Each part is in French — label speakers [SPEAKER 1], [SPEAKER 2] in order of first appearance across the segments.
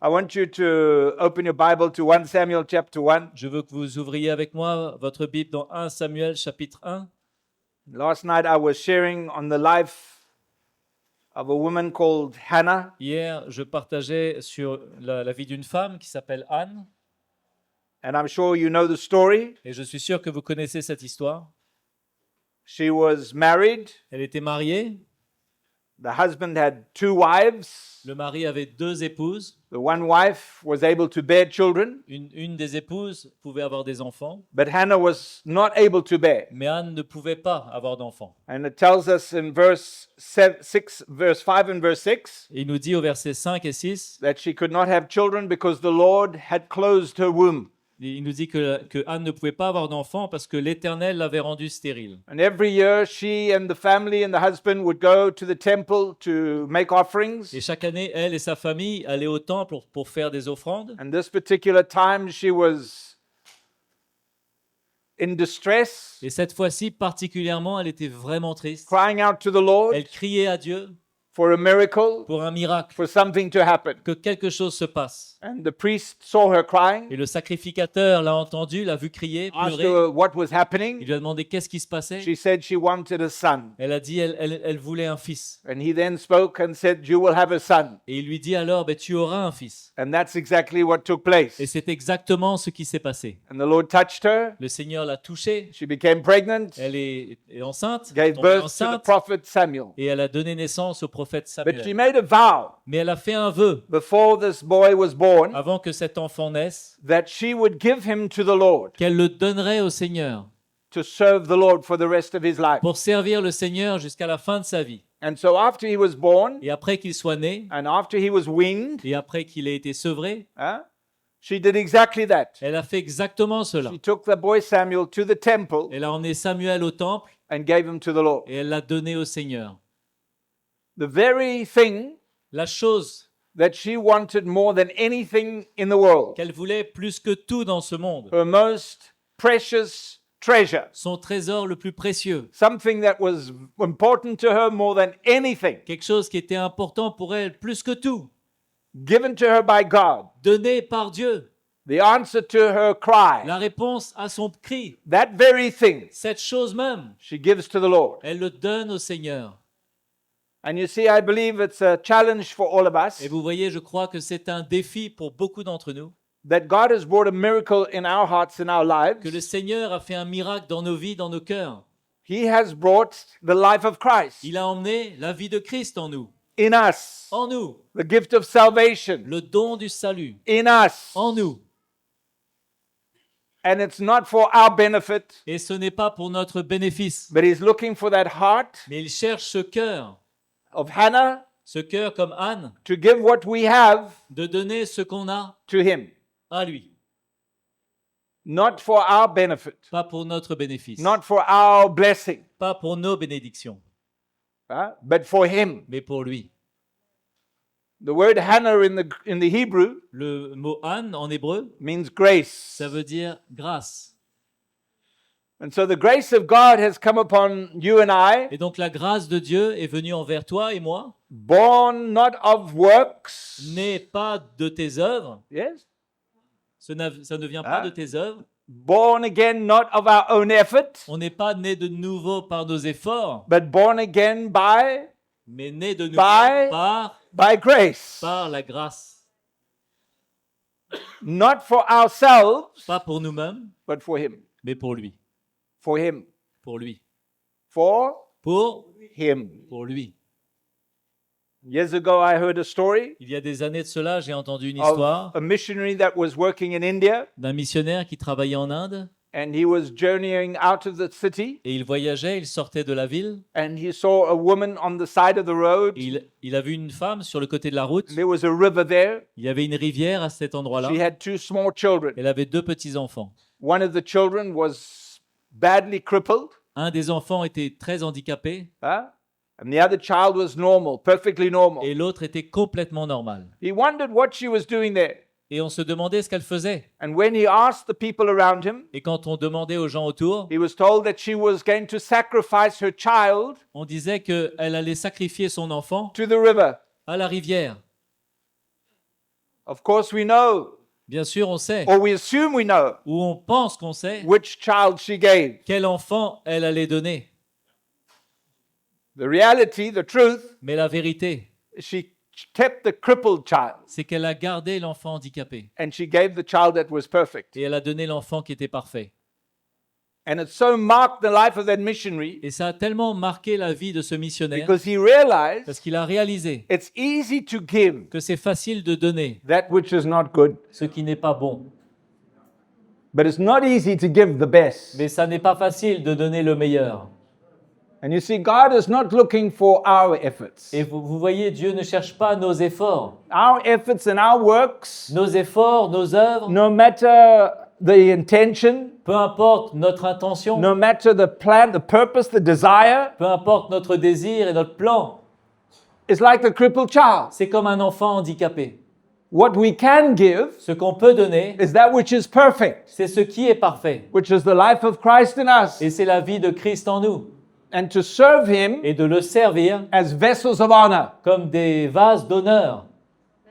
[SPEAKER 1] I want you to open your Bible to 1 Samuel chapter 1.
[SPEAKER 2] Je veux que vous ouvriez avec moi votre Bible dans 1 Samuel chapitre 1.
[SPEAKER 1] Last night I was sharing on the life of a woman called Hannah.
[SPEAKER 2] Hier, je partageais sur la vie d'une femme qui s'appelle Anne.
[SPEAKER 1] And I'm sure you know the story.
[SPEAKER 2] Et je suis sûr que vous connaissez cette histoire.
[SPEAKER 1] She was married.
[SPEAKER 2] Elle était mariée.
[SPEAKER 1] The husband had 2 wives.
[SPEAKER 2] Le mari avait 2 épouses.
[SPEAKER 1] The one wife was able to bear children,
[SPEAKER 2] Une des épouses pouvait avoir des enfants,
[SPEAKER 1] but Hannah was not able to bear.
[SPEAKER 2] mais Anne ne pouvait pas avoir d'enfants.
[SPEAKER 1] And it tells us in verse 5 and verse 6
[SPEAKER 2] Et il nous dit au verset 5 et 6,
[SPEAKER 1] that she could not have children because the Lord had closed her womb.
[SPEAKER 2] il nous dit que Anne ne pouvait pas avoir d'enfants parce que l'Éternel l'avait rendue stérile.
[SPEAKER 1] And every year she and the family and the husband would go to the temple to make offerings.
[SPEAKER 2] Et chaque année, elle et sa famille allaient au temple pour faire des offrandes.
[SPEAKER 1] And this particular time she was in distress,
[SPEAKER 2] Et cette fois-ci, particulièrement, elle était vraiment triste.
[SPEAKER 1] crying out to the Lord
[SPEAKER 2] Elle criait à Dieu
[SPEAKER 1] for a miracle,
[SPEAKER 2] pour un miracle,
[SPEAKER 1] for something to happen.
[SPEAKER 2] que quelque chose se passe.
[SPEAKER 1] And the priest saw her crying,
[SPEAKER 2] Et le sacrificateur l'a entendu, l'a vu crier,
[SPEAKER 1] asked
[SPEAKER 2] pleurer.
[SPEAKER 1] her what was
[SPEAKER 2] Il
[SPEAKER 1] happening.
[SPEAKER 2] lui a demandé qu'est-ce qui se passait.
[SPEAKER 1] She said she wanted a son.
[SPEAKER 2] Elle a dit elle voulait un fils.
[SPEAKER 1] And he then spoke and said, "You will have a son."
[SPEAKER 2] Et il lui dit alors, tu auras un fils.
[SPEAKER 1] And that's exactly what took place.
[SPEAKER 2] Et c'est exactement ce qui s'est passé.
[SPEAKER 1] And the Lord touched her.
[SPEAKER 2] Le Seigneur l'a touchée.
[SPEAKER 1] She became pregnant,
[SPEAKER 2] Elle est enceinte,
[SPEAKER 1] gave
[SPEAKER 2] tombée
[SPEAKER 1] birth to the
[SPEAKER 2] enceinte,
[SPEAKER 1] prophet Samuel.
[SPEAKER 2] et elle a donné naissance au prophète
[SPEAKER 1] But she
[SPEAKER 2] Samuel.
[SPEAKER 1] made a vow
[SPEAKER 2] Mais elle a fait un vœu
[SPEAKER 1] before this boy was born
[SPEAKER 2] avant que cet enfant naisse,
[SPEAKER 1] that she would give him to the Lord
[SPEAKER 2] qu'elle le donnerait au Seigneur
[SPEAKER 1] to serve the Lord for the rest of his life.
[SPEAKER 2] pour servir le Seigneur jusqu'à la fin de sa vie.
[SPEAKER 1] And so after he was born
[SPEAKER 2] Et après qu'il soit né,
[SPEAKER 1] and after he was weaned,
[SPEAKER 2] et après qu'il ait été sevré,
[SPEAKER 1] she did exactly that.
[SPEAKER 2] elle a fait exactement cela.
[SPEAKER 1] She took the boy Samuel to the temple
[SPEAKER 2] Elle a emmené Samuel au temple
[SPEAKER 1] and gave him to the Lord.
[SPEAKER 2] et elle l'a donné au Seigneur.
[SPEAKER 1] The very thing
[SPEAKER 2] La chose
[SPEAKER 1] that she wanted more than anything in the world,
[SPEAKER 2] qu'elle voulait plus que tout dans ce monde,
[SPEAKER 1] her most precious treasure,
[SPEAKER 2] son trésor le plus précieux,
[SPEAKER 1] something that was important to her more than anything,
[SPEAKER 2] quelque chose qui était important pour elle plus que tout,
[SPEAKER 1] given to her by God,
[SPEAKER 2] donné par Dieu,
[SPEAKER 1] the answer to her cry,
[SPEAKER 2] la réponse à son cri,
[SPEAKER 1] that very thing
[SPEAKER 2] cette chose même,
[SPEAKER 1] she gives to the Lord.
[SPEAKER 2] elle le donne au Seigneur.
[SPEAKER 1] And you see, I believe it's a challenge for all of us
[SPEAKER 2] Et vous voyez, je crois que c'est un défi pour beaucoup d'entre nous,
[SPEAKER 1] that God has brought a miracle in our hearts and our
[SPEAKER 2] que le
[SPEAKER 1] lives.
[SPEAKER 2] Seigneur a fait un miracle dans nos vies, dans nos cœurs.
[SPEAKER 1] He has brought the life of Christ
[SPEAKER 2] Il a emmené la vie de Christ en nous,
[SPEAKER 1] in us,
[SPEAKER 2] en nous,
[SPEAKER 1] the gift of salvation
[SPEAKER 2] le don du salut,
[SPEAKER 1] in us.
[SPEAKER 2] en nous.
[SPEAKER 1] And it's not for our benefit,
[SPEAKER 2] Et ce n'est pas pour notre bénéfice,
[SPEAKER 1] but He's looking for that heart
[SPEAKER 2] mais il cherche ce cœur
[SPEAKER 1] of Hannah
[SPEAKER 2] comme Anne,
[SPEAKER 1] to give what we have
[SPEAKER 2] de donner ce qu'on a
[SPEAKER 1] to Him,
[SPEAKER 2] à lui,
[SPEAKER 1] not for our benefit,
[SPEAKER 2] pas pour notre bénéfice,
[SPEAKER 1] not for our blessing,
[SPEAKER 2] pas pour nos bénédictions,
[SPEAKER 1] but for Him.
[SPEAKER 2] mais pour lui.
[SPEAKER 1] The word Hannah in the Hebrew
[SPEAKER 2] Le mot Anne en hébreu,
[SPEAKER 1] means grace.
[SPEAKER 2] ça veut dire grâce.
[SPEAKER 1] And so the grace of God has come upon you and I,
[SPEAKER 2] Et donc la grâce de Dieu est venue envers toi et moi,
[SPEAKER 1] born not of works.
[SPEAKER 2] n'est pas de tes œuvres,
[SPEAKER 1] Yes?
[SPEAKER 2] ça ne vient pas
[SPEAKER 1] Ah.
[SPEAKER 2] de tes œuvres.
[SPEAKER 1] Born again not of our own effort,
[SPEAKER 2] On n'est pas né de nouveau par nos efforts,
[SPEAKER 1] but born again
[SPEAKER 2] mais né de nouveau
[SPEAKER 1] By- by grace.
[SPEAKER 2] par la grâce.
[SPEAKER 1] Not for ourselves,
[SPEAKER 2] Pas pour nous-mêmes,
[SPEAKER 1] but for Him.
[SPEAKER 2] mais pour lui.
[SPEAKER 1] For Him.
[SPEAKER 2] Pour lui.
[SPEAKER 1] For
[SPEAKER 2] Pour
[SPEAKER 1] Him.
[SPEAKER 2] lui.
[SPEAKER 1] Years ago, I heard a story
[SPEAKER 2] Il y a des années de cela, j'ai entendu une
[SPEAKER 1] of
[SPEAKER 2] histoire
[SPEAKER 1] a missionary that was working in India,
[SPEAKER 2] d'un missionnaire qui travaillait en Inde
[SPEAKER 1] and he was journeying out of the city,
[SPEAKER 2] et il voyageait, il sortait de la ville.
[SPEAKER 1] and he saw a woman on the side of the road.
[SPEAKER 2] Il a vu une femme sur le côté de la route.
[SPEAKER 1] There was a river there.
[SPEAKER 2] Il y avait une rivière à cet endroit-là.
[SPEAKER 1] She had 2 small children.
[SPEAKER 2] Elle avait 2 petits-enfants.
[SPEAKER 1] One of the children was badly crippled,
[SPEAKER 2] Un des enfants était très handicapé
[SPEAKER 1] and the other child was normal, perfectly normal.
[SPEAKER 2] et l'autre était complètement normal.
[SPEAKER 1] He wondered what she was doing there.
[SPEAKER 2] Et on se demandait ce qu'elle faisait.
[SPEAKER 1] And when he asked the people around him,
[SPEAKER 2] Et quand on demandait aux gens autour,
[SPEAKER 1] he was told that she was going to sacrifice her child
[SPEAKER 2] on disait qu'elle allait sacrifier son enfant
[SPEAKER 1] to the river.
[SPEAKER 2] à la rivière.
[SPEAKER 1] Of course, we know,
[SPEAKER 2] Bien sûr, on sait,
[SPEAKER 1] or we assume we know,
[SPEAKER 2] ou on pense qu'on sait,
[SPEAKER 1] which child she gave.
[SPEAKER 2] quel enfant elle allait donner.
[SPEAKER 1] The reality, the truth,
[SPEAKER 2] Mais la vérité,
[SPEAKER 1] she kept the crippled child
[SPEAKER 2] c'est qu'elle a gardé l'enfant handicapé
[SPEAKER 1] and she gave the child that was perfect.
[SPEAKER 2] et elle a donné l'enfant qui était parfait.
[SPEAKER 1] And it so marked the life of that missionary
[SPEAKER 2] Et ça a tellement marqué la vie de ce missionnaire
[SPEAKER 1] because he realized
[SPEAKER 2] parce qu'il a réalisé
[SPEAKER 1] it's easy to give
[SPEAKER 2] que c'est facile de donner
[SPEAKER 1] that which is not good,
[SPEAKER 2] ce qui n'est pas bon.
[SPEAKER 1] but it's not easy to give the best.
[SPEAKER 2] Mais ça n'est pas facile de donner le meilleur.
[SPEAKER 1] And you see, God is not looking for our efforts.
[SPEAKER 2] Et vous voyez, Dieu ne cherche pas nos efforts.
[SPEAKER 1] Our efforts and our works,
[SPEAKER 2] Nos efforts, nos œuvres,
[SPEAKER 1] no matter the intention,
[SPEAKER 2] peu importe notre intention,
[SPEAKER 1] no matter the plan, the purpose, the desire,
[SPEAKER 2] peu importe notre désir et notre plan,
[SPEAKER 1] it's like the crippled child.
[SPEAKER 2] c'est comme un enfant handicapé.
[SPEAKER 1] What we can give
[SPEAKER 2] Ce qu'on peut donner,
[SPEAKER 1] is that which is perfect,
[SPEAKER 2] c'est ce qui est parfait.
[SPEAKER 1] which is the life of Christ in us,
[SPEAKER 2] Et c'est la vie de Christ en nous.
[SPEAKER 1] and to serve Him
[SPEAKER 2] Et de le servir
[SPEAKER 1] as vessels of honor,
[SPEAKER 2] comme des vases d'honneur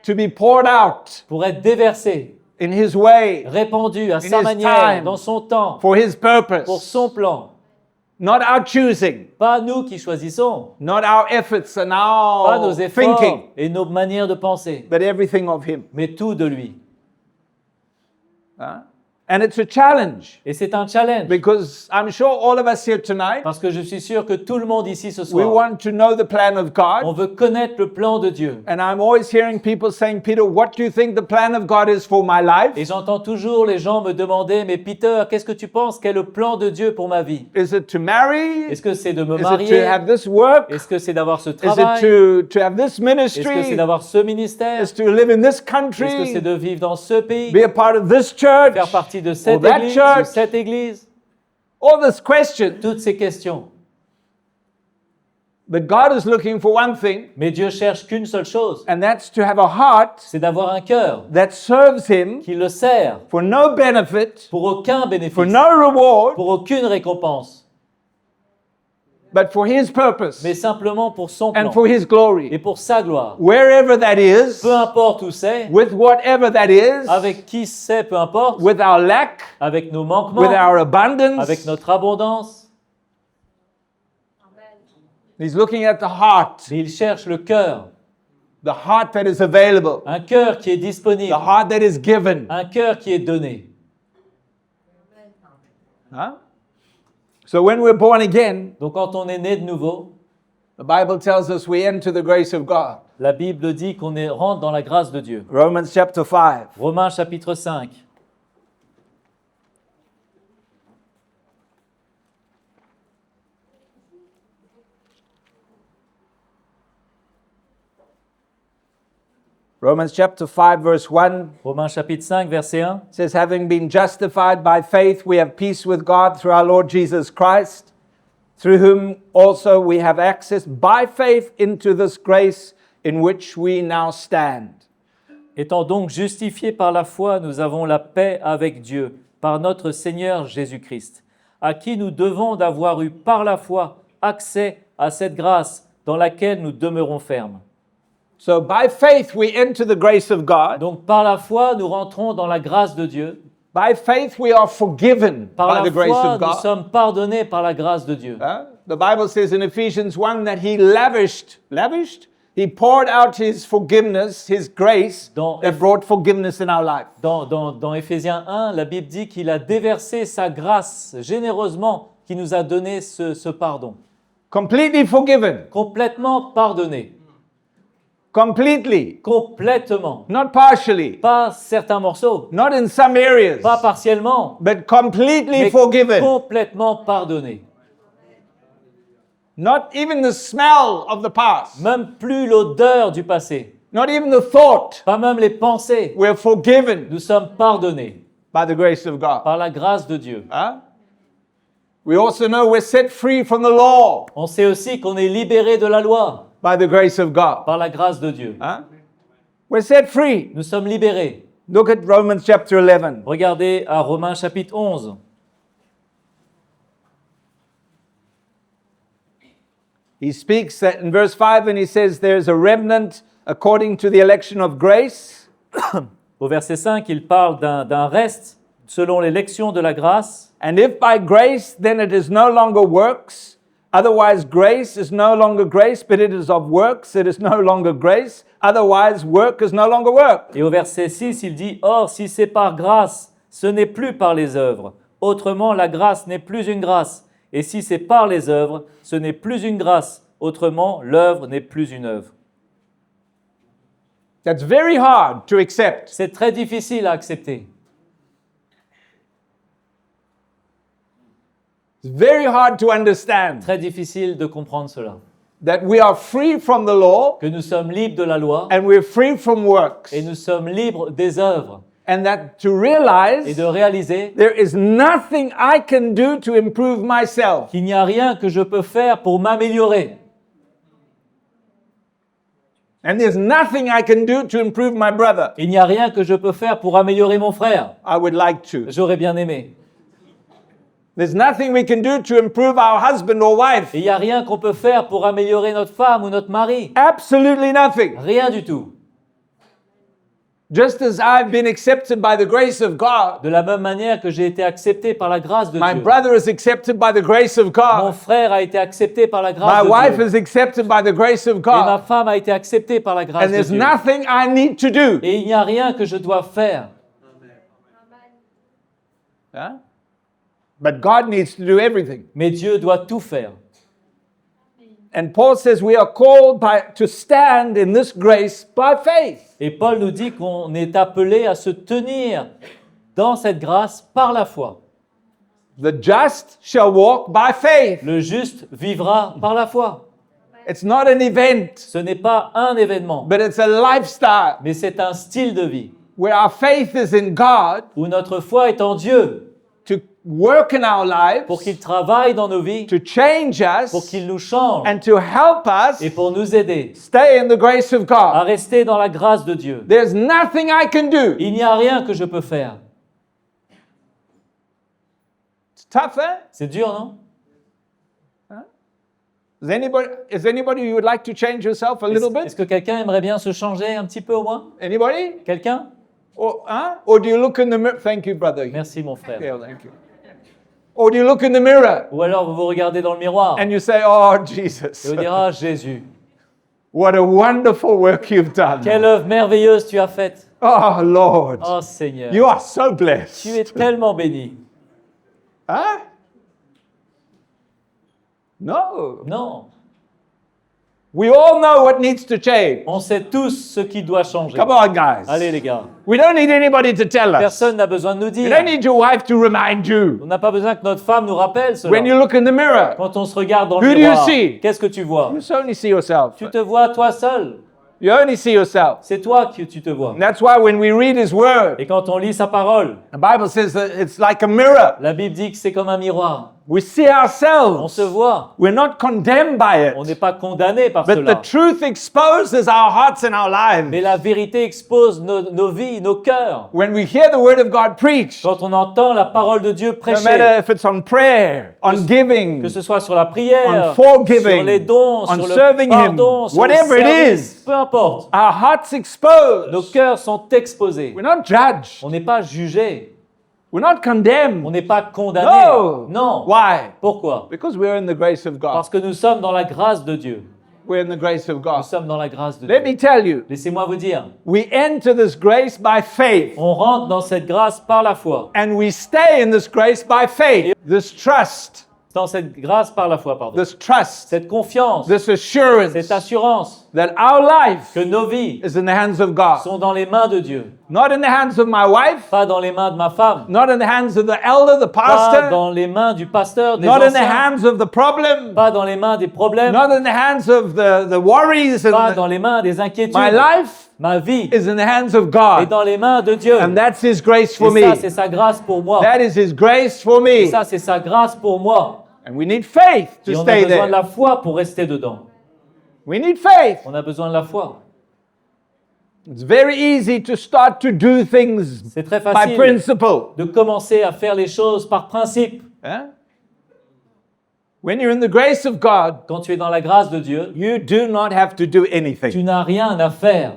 [SPEAKER 1] to be poured out
[SPEAKER 2] pour être déversés,
[SPEAKER 1] in His way,
[SPEAKER 2] répandus à sa
[SPEAKER 1] his
[SPEAKER 2] manière,
[SPEAKER 1] time,
[SPEAKER 2] dans son temps,
[SPEAKER 1] for His
[SPEAKER 2] pour
[SPEAKER 1] purpose,
[SPEAKER 2] son plan.
[SPEAKER 1] not our choosing,
[SPEAKER 2] Pas nous qui choisissons,
[SPEAKER 1] not our efforts and
[SPEAKER 2] pas nos
[SPEAKER 1] our
[SPEAKER 2] efforts
[SPEAKER 1] thinking,
[SPEAKER 2] et nos manières de penser,
[SPEAKER 1] but everything of Him.
[SPEAKER 2] mais tout de lui.
[SPEAKER 1] Huh? And it's a challenge
[SPEAKER 2] Et c'est un challenge,
[SPEAKER 1] because I'm sure all of us here tonight,
[SPEAKER 2] parce que je suis sûr que tout le monde ici ce
[SPEAKER 1] we
[SPEAKER 2] soir,
[SPEAKER 1] want to know the plan of
[SPEAKER 2] on
[SPEAKER 1] God.
[SPEAKER 2] veut connaître le plan de Dieu.
[SPEAKER 1] And I'm always hearing people saying, Peter, what do you think the plan of God is for my life?
[SPEAKER 2] Et j'entends toujours les gens me demander, mais Peter, qu'est-ce que tu penses? Quel est le plan de Dieu pour ma vie?
[SPEAKER 1] Is it to marry?
[SPEAKER 2] Est-ce que c'est de me
[SPEAKER 1] Is it to
[SPEAKER 2] marier?
[SPEAKER 1] have this work?
[SPEAKER 2] Est-ce que c'est d'avoir ce
[SPEAKER 1] Is it
[SPEAKER 2] travail?
[SPEAKER 1] to have this
[SPEAKER 2] Est-ce que c'est
[SPEAKER 1] ministry?
[SPEAKER 2] d'avoir ce ministère?
[SPEAKER 1] Is to live in this
[SPEAKER 2] Est-ce que c'est
[SPEAKER 1] country?
[SPEAKER 2] de vivre dans ce pays?
[SPEAKER 1] Be a part of this church?
[SPEAKER 2] Faire partie de
[SPEAKER 1] Or
[SPEAKER 2] cette
[SPEAKER 1] that
[SPEAKER 2] église ou
[SPEAKER 1] church?
[SPEAKER 2] cette église?
[SPEAKER 1] All these questions.
[SPEAKER 2] Toutes ces questions.
[SPEAKER 1] But God is looking for one thing,
[SPEAKER 2] Mais Dieu cherche qu'une seule chose,
[SPEAKER 1] and that's to have a heart
[SPEAKER 2] c'est d'avoir un cœur
[SPEAKER 1] that serves Him
[SPEAKER 2] qui le sert
[SPEAKER 1] for no benefit,
[SPEAKER 2] pour aucun
[SPEAKER 1] for
[SPEAKER 2] bénéfice,
[SPEAKER 1] no reward,
[SPEAKER 2] pour aucune récompense,
[SPEAKER 1] but for His purpose
[SPEAKER 2] mais simplement pour son
[SPEAKER 1] and
[SPEAKER 2] plan
[SPEAKER 1] for His glory.
[SPEAKER 2] et pour sa gloire.
[SPEAKER 1] Wherever that is,
[SPEAKER 2] Peu importe où c'est,
[SPEAKER 1] with whatever that is,
[SPEAKER 2] avec qui c'est, peu importe,
[SPEAKER 1] with our lack,
[SPEAKER 2] avec nos manquements,
[SPEAKER 1] with our abundance,
[SPEAKER 2] avec notre abondance,
[SPEAKER 1] He's looking at the heart,
[SPEAKER 2] mais il cherche le cœur,
[SPEAKER 1] the heart that is available,
[SPEAKER 2] un cœur qui est
[SPEAKER 1] the
[SPEAKER 2] disponible,
[SPEAKER 1] heart that is given.
[SPEAKER 2] un cœur qui est donné.
[SPEAKER 1] Huh? So when we're born again,
[SPEAKER 2] Donc quand on est né de nouveau,
[SPEAKER 1] the Bible tells us we enter the grace of God.
[SPEAKER 2] la Bible dit qu'on rentre dans la grâce de Dieu.
[SPEAKER 1] Romans chapter 5.
[SPEAKER 2] Romains chapitre 5.
[SPEAKER 1] Romans chapter 5 verse 1
[SPEAKER 2] Romains chapitre 5, verset 1.
[SPEAKER 1] says, having been justified by faith, we have peace with God through our Lord Jesus Christ, through whom also we have access by faith into this grace in which we now stand.
[SPEAKER 2] Étant donc justifiés par la foi, nous avons la paix avec Dieu, par notre Seigneur Jésus-Christ, à qui nous devons d'avoir eu par la foi accès à cette grâce dans laquelle nous demeurons fermes.
[SPEAKER 1] So by faith we enter the grace of God.
[SPEAKER 2] Donc par la foi, nous rentrons dans la grâce de Dieu.
[SPEAKER 1] By faith we are forgiven
[SPEAKER 2] Par
[SPEAKER 1] by
[SPEAKER 2] la
[SPEAKER 1] the grace
[SPEAKER 2] foi,
[SPEAKER 1] of
[SPEAKER 2] nous
[SPEAKER 1] God.
[SPEAKER 2] sommes pardonnés par la grâce de Dieu.
[SPEAKER 1] The Bible says in Ephesians 1 that He lavished? He poured out His forgiveness, His grace
[SPEAKER 2] Dans
[SPEAKER 1] that brought forgiveness in our life.
[SPEAKER 2] Dans Éphésiens 1, la Bible dit qu'il a déversé sa grâce généreusement, qui nous a donné ce pardon.
[SPEAKER 1] Completely forgiven.
[SPEAKER 2] Complètement pardonné.
[SPEAKER 1] Completely.
[SPEAKER 2] Complètement.
[SPEAKER 1] Not partially.
[SPEAKER 2] Pas certains morceaux,
[SPEAKER 1] Not in some areas.
[SPEAKER 2] pas partiellement,
[SPEAKER 1] But completely
[SPEAKER 2] mais
[SPEAKER 1] forgiven.
[SPEAKER 2] complètement pardonné.
[SPEAKER 1] Not even the smell of the past.
[SPEAKER 2] Même plus l'odeur du passé,
[SPEAKER 1] Not even the thought.
[SPEAKER 2] pas même les pensées.
[SPEAKER 1] We're forgiven
[SPEAKER 2] Nous sommes pardonnés
[SPEAKER 1] by the grace of God.
[SPEAKER 2] par la grâce de Dieu.
[SPEAKER 1] We also know we're set free from the law
[SPEAKER 2] On sait aussi qu'on est libéré de la loi
[SPEAKER 1] by the grace of God.
[SPEAKER 2] par la grâce de Dieu.
[SPEAKER 1] We're set free.
[SPEAKER 2] Nous sommes libérés.
[SPEAKER 1] Look at Romans chapter 11.
[SPEAKER 2] Regardez à Romains chapitre 11.
[SPEAKER 1] He speaks that in verse 5 and he says there's a remnant according to the election of grace.
[SPEAKER 2] Au verset 5, il parle d'un reste selon les lections de la grâce.
[SPEAKER 1] And if by grace, then it is no longer works. Otherwise, grace is no longer grace, but it is of works. It is no longer grace. Otherwise, work is no longer work.
[SPEAKER 2] Et au verset 6, il dit « Or, si c'est par grâce, ce n'est plus par les œuvres. Autrement, la grâce n'est plus une grâce. Et si c'est par les œuvres, ce n'est plus une grâce. Autrement, l'œuvre n'est plus une œuvre. »
[SPEAKER 1] That's very hard to accept.
[SPEAKER 2] C'est très difficile à accepter.
[SPEAKER 1] It's very hard to understand
[SPEAKER 2] Très difficile de comprendre cela.
[SPEAKER 1] that we are free from the law
[SPEAKER 2] Que nous sommes libres de la loi
[SPEAKER 1] and we're free from works.
[SPEAKER 2] et nous sommes libres des œuvres.
[SPEAKER 1] And that to
[SPEAKER 2] Et
[SPEAKER 1] realize
[SPEAKER 2] de réaliser
[SPEAKER 1] there is nothing I can do to improve myself.
[SPEAKER 2] qu'il n'y a rien que je peux faire pour m'améliorer.
[SPEAKER 1] And there's nothing I can do to improve my brother.
[SPEAKER 2] Il n'y a rien que je peux faire pour améliorer mon frère.
[SPEAKER 1] I would like to.
[SPEAKER 2] J'aurais bien aimé.
[SPEAKER 1] There's nothing we can do to improve our husband or wife.
[SPEAKER 2] Et il n'y a rien qu'on peut faire pour améliorer notre femme ou notre mari.
[SPEAKER 1] Absolutely nothing.
[SPEAKER 2] Rien du tout.
[SPEAKER 1] Just as I've been accepted by the grace of God,
[SPEAKER 2] De la même manière que j'ai été accepté par la grâce de
[SPEAKER 1] my
[SPEAKER 2] Dieu.
[SPEAKER 1] brother is accepted by the grace of
[SPEAKER 2] Mon
[SPEAKER 1] God.
[SPEAKER 2] frère a été accepté par la
[SPEAKER 1] My
[SPEAKER 2] grâce de
[SPEAKER 1] wife
[SPEAKER 2] Dieu.
[SPEAKER 1] is accepted by the grace of
[SPEAKER 2] Et ma
[SPEAKER 1] God.
[SPEAKER 2] femme a été acceptée par la grâce
[SPEAKER 1] And
[SPEAKER 2] de
[SPEAKER 1] there's
[SPEAKER 2] Dieu.
[SPEAKER 1] nothing I need to do.
[SPEAKER 2] Et il n'y a rien que je dois faire.
[SPEAKER 1] Huh? But God needs to do everything.
[SPEAKER 2] Mais Dieu doit tout faire.
[SPEAKER 1] And Paul says we are called to stand in this grace by faith.
[SPEAKER 2] Et Paul nous dit qu'on est appelé à se tenir dans cette grâce par la foi.
[SPEAKER 1] The just shall walk by faith.
[SPEAKER 2] Le juste vivra par la foi.
[SPEAKER 1] It's not an event,
[SPEAKER 2] Ce n'est pas un événement,
[SPEAKER 1] but it's a lifestyle
[SPEAKER 2] mais c'est un style de vie
[SPEAKER 1] where our faith is in God
[SPEAKER 2] où notre foi est en Dieu
[SPEAKER 1] to work in our lives,
[SPEAKER 2] pour qu'il travaille dans nos vies,
[SPEAKER 1] to change
[SPEAKER 2] pour
[SPEAKER 1] us,
[SPEAKER 2] qu'il nous change
[SPEAKER 1] and to help us
[SPEAKER 2] et pour nous aider
[SPEAKER 1] stay in the grace of
[SPEAKER 2] à
[SPEAKER 1] God.
[SPEAKER 2] rester dans la grâce de Dieu.
[SPEAKER 1] There's nothing I can do.
[SPEAKER 2] Il n'y a rien que je peux faire.
[SPEAKER 1] It's tough, eh?
[SPEAKER 2] C'est dur, non?
[SPEAKER 1] Is anybody who would like to change yourself a little
[SPEAKER 2] Est-ce
[SPEAKER 1] bit?
[SPEAKER 2] que quelqu'un aimerait bien se changer un petit peu au moins?
[SPEAKER 1] Anybody?
[SPEAKER 2] Quelqu'un?
[SPEAKER 1] Or do you look in the mirror? Thank you, brother.
[SPEAKER 2] Merci mon frère.
[SPEAKER 1] Yeah, thank you. Or do you look in the mirror
[SPEAKER 2] Ou alors vous vous regardez dans le miroir
[SPEAKER 1] and you say, "Oh,
[SPEAKER 2] et
[SPEAKER 1] Jesus,
[SPEAKER 2] vous direz, ah Jésus,
[SPEAKER 1] what a wonderful work you've done.
[SPEAKER 2] quelle œuvre merveilleuse tu as faite.
[SPEAKER 1] Oh, Lord,
[SPEAKER 2] Oh Seigneur,
[SPEAKER 1] you are so
[SPEAKER 2] tu es
[SPEAKER 1] blessed."
[SPEAKER 2] tellement béni.
[SPEAKER 1] Huh? No.
[SPEAKER 2] Non,
[SPEAKER 1] We all know what needs to change.
[SPEAKER 2] on sait tous ce qui doit changer.
[SPEAKER 1] Come on, guys.
[SPEAKER 2] Allez les gars,
[SPEAKER 1] We don't need anybody to tell us.
[SPEAKER 2] personne n'a besoin de nous
[SPEAKER 1] You
[SPEAKER 2] dire.
[SPEAKER 1] don't need your wife to remind you.
[SPEAKER 2] On n'a pas besoin que notre femme nous rappelle
[SPEAKER 1] When you
[SPEAKER 2] cela.
[SPEAKER 1] look in the mirror,
[SPEAKER 2] Quand on se regarde dans le
[SPEAKER 1] Who do you
[SPEAKER 2] miroir,
[SPEAKER 1] see?
[SPEAKER 2] qu'est-ce que tu vois?
[SPEAKER 1] you only see yourself.
[SPEAKER 2] Tu te vois toi seul.
[SPEAKER 1] You only see yourself.
[SPEAKER 2] C'est toi que tu te vois.
[SPEAKER 1] And that's why when we read His Word,
[SPEAKER 2] Et quand on lit sa parole,
[SPEAKER 1] the Bible says that it's like a mirror.
[SPEAKER 2] la Bible dit que c'est comme un miroir.
[SPEAKER 1] We see
[SPEAKER 2] On
[SPEAKER 1] ourselves.
[SPEAKER 2] se voit.
[SPEAKER 1] We're not condemned by
[SPEAKER 2] On n'est
[SPEAKER 1] it.
[SPEAKER 2] pas condamné par
[SPEAKER 1] But the
[SPEAKER 2] cela.
[SPEAKER 1] truth exposes our hearts and our
[SPEAKER 2] Mais
[SPEAKER 1] lives.
[SPEAKER 2] la vérité expose nos vies, nos cœurs.
[SPEAKER 1] When we hear the Word of God preached,
[SPEAKER 2] Quand on entend la parole de Dieu
[SPEAKER 1] no
[SPEAKER 2] prêcher,
[SPEAKER 1] matter if it's on prayer, on giving,
[SPEAKER 2] que ce soit sur la prière,
[SPEAKER 1] on forgiving,
[SPEAKER 2] sur les dons,
[SPEAKER 1] on
[SPEAKER 2] sur le
[SPEAKER 1] serving
[SPEAKER 2] pardon,
[SPEAKER 1] Him,
[SPEAKER 2] sur le
[SPEAKER 1] whatever it
[SPEAKER 2] service,
[SPEAKER 1] is,
[SPEAKER 2] peu importe.
[SPEAKER 1] our hearts
[SPEAKER 2] Nos
[SPEAKER 1] exposed.
[SPEAKER 2] cœurs sont exposés.
[SPEAKER 1] We're not judged.
[SPEAKER 2] On n'est pas jugé.
[SPEAKER 1] We're not
[SPEAKER 2] On
[SPEAKER 1] condemned.
[SPEAKER 2] n'est pas condamné.
[SPEAKER 1] No.
[SPEAKER 2] Non.
[SPEAKER 1] Why?
[SPEAKER 2] Pourquoi?
[SPEAKER 1] Because we're in the grace of God.
[SPEAKER 2] Parce que nous sommes dans la grâce de Dieu.
[SPEAKER 1] We're in the grace of
[SPEAKER 2] Nous
[SPEAKER 1] God.
[SPEAKER 2] sommes dans la grâce de
[SPEAKER 1] Let
[SPEAKER 2] Dieu.
[SPEAKER 1] me tell you,
[SPEAKER 2] Laissez-moi vous dire,
[SPEAKER 1] we enter this grace by faith.
[SPEAKER 2] on rentre dans cette grâce par la foi.
[SPEAKER 1] And we stay in this grace by faith. This trust,
[SPEAKER 2] Dans cette grâce par la foi, pardon.
[SPEAKER 1] this trust,
[SPEAKER 2] Cette confiance,
[SPEAKER 1] this assurance
[SPEAKER 2] cette assurance
[SPEAKER 1] that our life
[SPEAKER 2] que nos vies
[SPEAKER 1] is in the hands of God.
[SPEAKER 2] sont dans les mains de Dieu.
[SPEAKER 1] Not in the hands of my wife,
[SPEAKER 2] Pas dans les mains de ma femme.
[SPEAKER 1] not in the hands of the elder, the
[SPEAKER 2] Pas
[SPEAKER 1] pastor,
[SPEAKER 2] dans les mains du pasteur, des
[SPEAKER 1] not in the
[SPEAKER 2] anciens.
[SPEAKER 1] hands of the problem,
[SPEAKER 2] Pas dans les mains des problèmes.
[SPEAKER 1] not in the hands of the worries.
[SPEAKER 2] Pas dans
[SPEAKER 1] And
[SPEAKER 2] les mains des inquiétudes.
[SPEAKER 1] my life
[SPEAKER 2] Ma vie
[SPEAKER 1] is in the hands of
[SPEAKER 2] est
[SPEAKER 1] God.
[SPEAKER 2] dans les mains de Dieu.
[SPEAKER 1] And that's His grace for
[SPEAKER 2] Et ça,
[SPEAKER 1] me.
[SPEAKER 2] c'est sa grâce pour moi.
[SPEAKER 1] That is His grace for
[SPEAKER 2] Et
[SPEAKER 1] me.
[SPEAKER 2] ça, c'est sa grâce pour moi.
[SPEAKER 1] And we need faith
[SPEAKER 2] Et
[SPEAKER 1] to
[SPEAKER 2] on a
[SPEAKER 1] stay
[SPEAKER 2] besoin de
[SPEAKER 1] there.
[SPEAKER 2] la foi pour rester dedans.
[SPEAKER 1] We need faith.
[SPEAKER 2] On a besoin de la foi.
[SPEAKER 1] It's very easy to start to do things
[SPEAKER 2] C'est très
[SPEAKER 1] by
[SPEAKER 2] facile
[SPEAKER 1] principle.
[SPEAKER 2] de commencer à faire les choses par principe.
[SPEAKER 1] Huh? When you're in the grace of God,
[SPEAKER 2] Quand tu es dans la grâce de Dieu,
[SPEAKER 1] you do not have to do
[SPEAKER 2] tu
[SPEAKER 1] anything.
[SPEAKER 2] n'as rien à faire.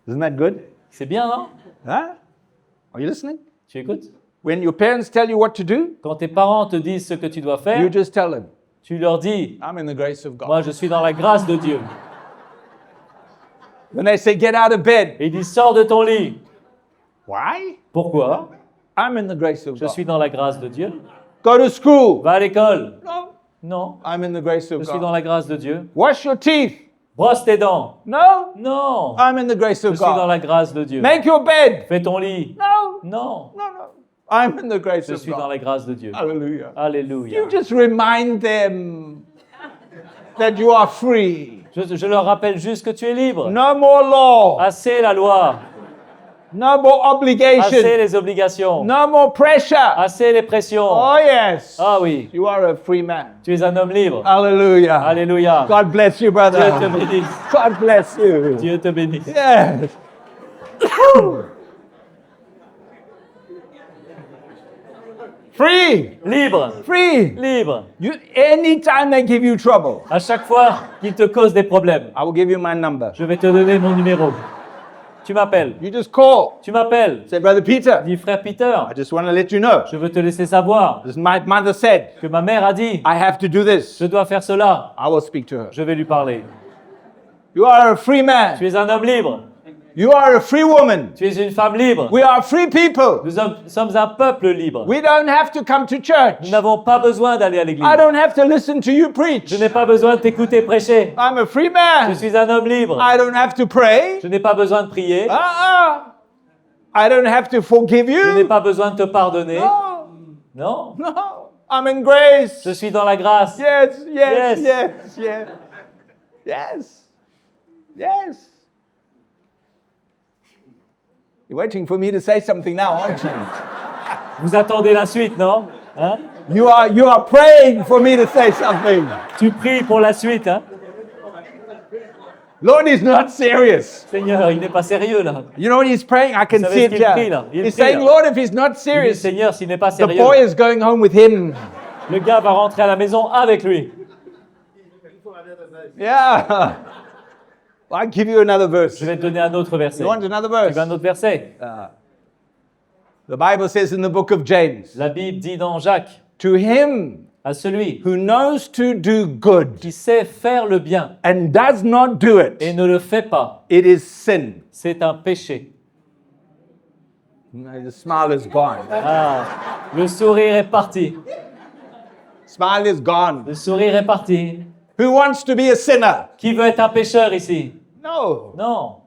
[SPEAKER 1] Isn't that good?
[SPEAKER 2] C'est bien, non?
[SPEAKER 1] Huh? Are you listening?
[SPEAKER 2] Tu écoutes?
[SPEAKER 1] When your parents tell you what to do,
[SPEAKER 2] Quand tes parents te disent ce que tu dois faire,
[SPEAKER 1] you just tell them,
[SPEAKER 2] tu leur dis,
[SPEAKER 1] I'm in the grace of God.
[SPEAKER 2] moi je suis dans la grâce de Dieu.
[SPEAKER 1] When they say, get out of bed,
[SPEAKER 2] Et il dit, sors de ton lit.
[SPEAKER 1] why?
[SPEAKER 2] Pourquoi?
[SPEAKER 1] I'm in the grace of
[SPEAKER 2] Je
[SPEAKER 1] God.
[SPEAKER 2] suis dans la grâce de Dieu.
[SPEAKER 1] Go to school.
[SPEAKER 2] Va à l'école.
[SPEAKER 1] No,
[SPEAKER 2] Non,
[SPEAKER 1] I'm in the grace
[SPEAKER 2] je
[SPEAKER 1] of
[SPEAKER 2] suis dans
[SPEAKER 1] God.
[SPEAKER 2] la grâce de Dieu.
[SPEAKER 1] Wash your teeth.
[SPEAKER 2] Brosse tes dents.
[SPEAKER 1] No,
[SPEAKER 2] Non,
[SPEAKER 1] I'm in the grace
[SPEAKER 2] je
[SPEAKER 1] of
[SPEAKER 2] suis dans
[SPEAKER 1] God.
[SPEAKER 2] la grâce de Dieu.
[SPEAKER 1] Make your bed.
[SPEAKER 2] Fais ton lit.
[SPEAKER 1] No,
[SPEAKER 2] Non,
[SPEAKER 1] no, no. I'm in the grace
[SPEAKER 2] je
[SPEAKER 1] of
[SPEAKER 2] suis dans
[SPEAKER 1] God.
[SPEAKER 2] la grâce de Dieu.
[SPEAKER 1] Hallelujah.
[SPEAKER 2] Alléluia.
[SPEAKER 1] You just remind them that you are free.
[SPEAKER 2] Je leur rappelle juste que tu es libre.
[SPEAKER 1] No more law.
[SPEAKER 2] Assez la loi.
[SPEAKER 1] No more
[SPEAKER 2] Assez
[SPEAKER 1] obligation.
[SPEAKER 2] les obligations.
[SPEAKER 1] No more pressure.
[SPEAKER 2] Assez les pressions.
[SPEAKER 1] Oh, yes.
[SPEAKER 2] Ah oui,
[SPEAKER 1] You are a free man.
[SPEAKER 2] tu es un homme libre.
[SPEAKER 1] Hallelujah.
[SPEAKER 2] Alléluia.
[SPEAKER 1] God bless you,
[SPEAKER 2] Dieu te
[SPEAKER 1] brother.
[SPEAKER 2] bénisse.
[SPEAKER 1] God bless you.
[SPEAKER 2] Dieu te bénisse.
[SPEAKER 1] Yes. Free.
[SPEAKER 2] Libre.
[SPEAKER 1] Free.
[SPEAKER 2] Libre.
[SPEAKER 1] You, anytime they give you trouble,
[SPEAKER 2] À chaque fois qu'il te cause des problèmes,
[SPEAKER 1] I will give you my number.
[SPEAKER 2] je vais te donner mon numéro. Tu m'appelles.
[SPEAKER 1] You just call.
[SPEAKER 2] Tu m'appelles.
[SPEAKER 1] Say, Brother Peter,
[SPEAKER 2] Dis, frère Peter,
[SPEAKER 1] I just want to let you know.
[SPEAKER 2] je veux te laisser savoir
[SPEAKER 1] As my mother said,
[SPEAKER 2] que ma mère a dit,
[SPEAKER 1] I have to do this.
[SPEAKER 2] je dois faire cela.
[SPEAKER 1] I will speak to her.
[SPEAKER 2] Je vais lui parler.
[SPEAKER 1] You are a free man.
[SPEAKER 2] Tu es un homme libre.
[SPEAKER 1] You are a free woman.
[SPEAKER 2] Tu es une femme libre.
[SPEAKER 1] We are free people.
[SPEAKER 2] Nous sommes un peuple libre.
[SPEAKER 1] We don't have to come to church.
[SPEAKER 2] Nous n'avons pas besoin d'aller à l'église.
[SPEAKER 1] I don't have to listen to you preach.
[SPEAKER 2] Je n'ai pas besoin de t'écouter prêcher.
[SPEAKER 1] I'm a free
[SPEAKER 2] Je
[SPEAKER 1] man.
[SPEAKER 2] suis un homme libre.
[SPEAKER 1] I don't have to pray.
[SPEAKER 2] Je n'ai pas besoin de prier.
[SPEAKER 1] I don't have to forgive
[SPEAKER 2] Je n'ai
[SPEAKER 1] you.
[SPEAKER 2] pas besoin de te pardonner.
[SPEAKER 1] No,
[SPEAKER 2] Non.
[SPEAKER 1] no. I'm in grace.
[SPEAKER 2] Je suis dans la grâce.
[SPEAKER 1] Yes, yes,
[SPEAKER 2] Yes.
[SPEAKER 1] yes, yes. Yes. Yes. You're waiting for me to say something now, aren't you?
[SPEAKER 2] Vous attendez la suite, non? Hein?
[SPEAKER 1] You are praying for me to say something.
[SPEAKER 2] Tu pries pour la suite, hein?
[SPEAKER 1] Lord is not serious.
[SPEAKER 2] Seigneur, il n'est pas sérieux là.
[SPEAKER 1] You know what he's praying? I can
[SPEAKER 2] Vous savez
[SPEAKER 1] see
[SPEAKER 2] ce
[SPEAKER 1] it
[SPEAKER 2] qu'il prie,
[SPEAKER 1] here.
[SPEAKER 2] là? Il
[SPEAKER 1] He's
[SPEAKER 2] prie,
[SPEAKER 1] saying,
[SPEAKER 2] là.
[SPEAKER 1] Lord, if he's not
[SPEAKER 2] Il dit,
[SPEAKER 1] serious,
[SPEAKER 2] Seigneur, s'il n'est pas
[SPEAKER 1] the
[SPEAKER 2] sérieux,
[SPEAKER 1] boy is going home with him.
[SPEAKER 2] le gars va rentrer à la maison avec lui.
[SPEAKER 1] Yeah. I'll give you another verse.
[SPEAKER 2] Je vais te donner un autre verset.
[SPEAKER 1] You want another
[SPEAKER 2] Tu veux un
[SPEAKER 1] verse?
[SPEAKER 2] autre verset?
[SPEAKER 1] The Bible says in the book of James,
[SPEAKER 2] La Bible dit dans Jacques,
[SPEAKER 1] to him
[SPEAKER 2] à celui
[SPEAKER 1] who knows to do good
[SPEAKER 2] qui sait faire le bien
[SPEAKER 1] and does not do
[SPEAKER 2] et
[SPEAKER 1] it,
[SPEAKER 2] ne le fait pas,
[SPEAKER 1] it is sin.
[SPEAKER 2] c'est un péché.
[SPEAKER 1] The smile is gone.
[SPEAKER 2] Ah, le sourire est parti.
[SPEAKER 1] Smile is gone.
[SPEAKER 2] Le sourire est parti.
[SPEAKER 1] Who wants to be a sinner?
[SPEAKER 2] Qui veut être un pécheur ici?
[SPEAKER 1] No.
[SPEAKER 2] Non.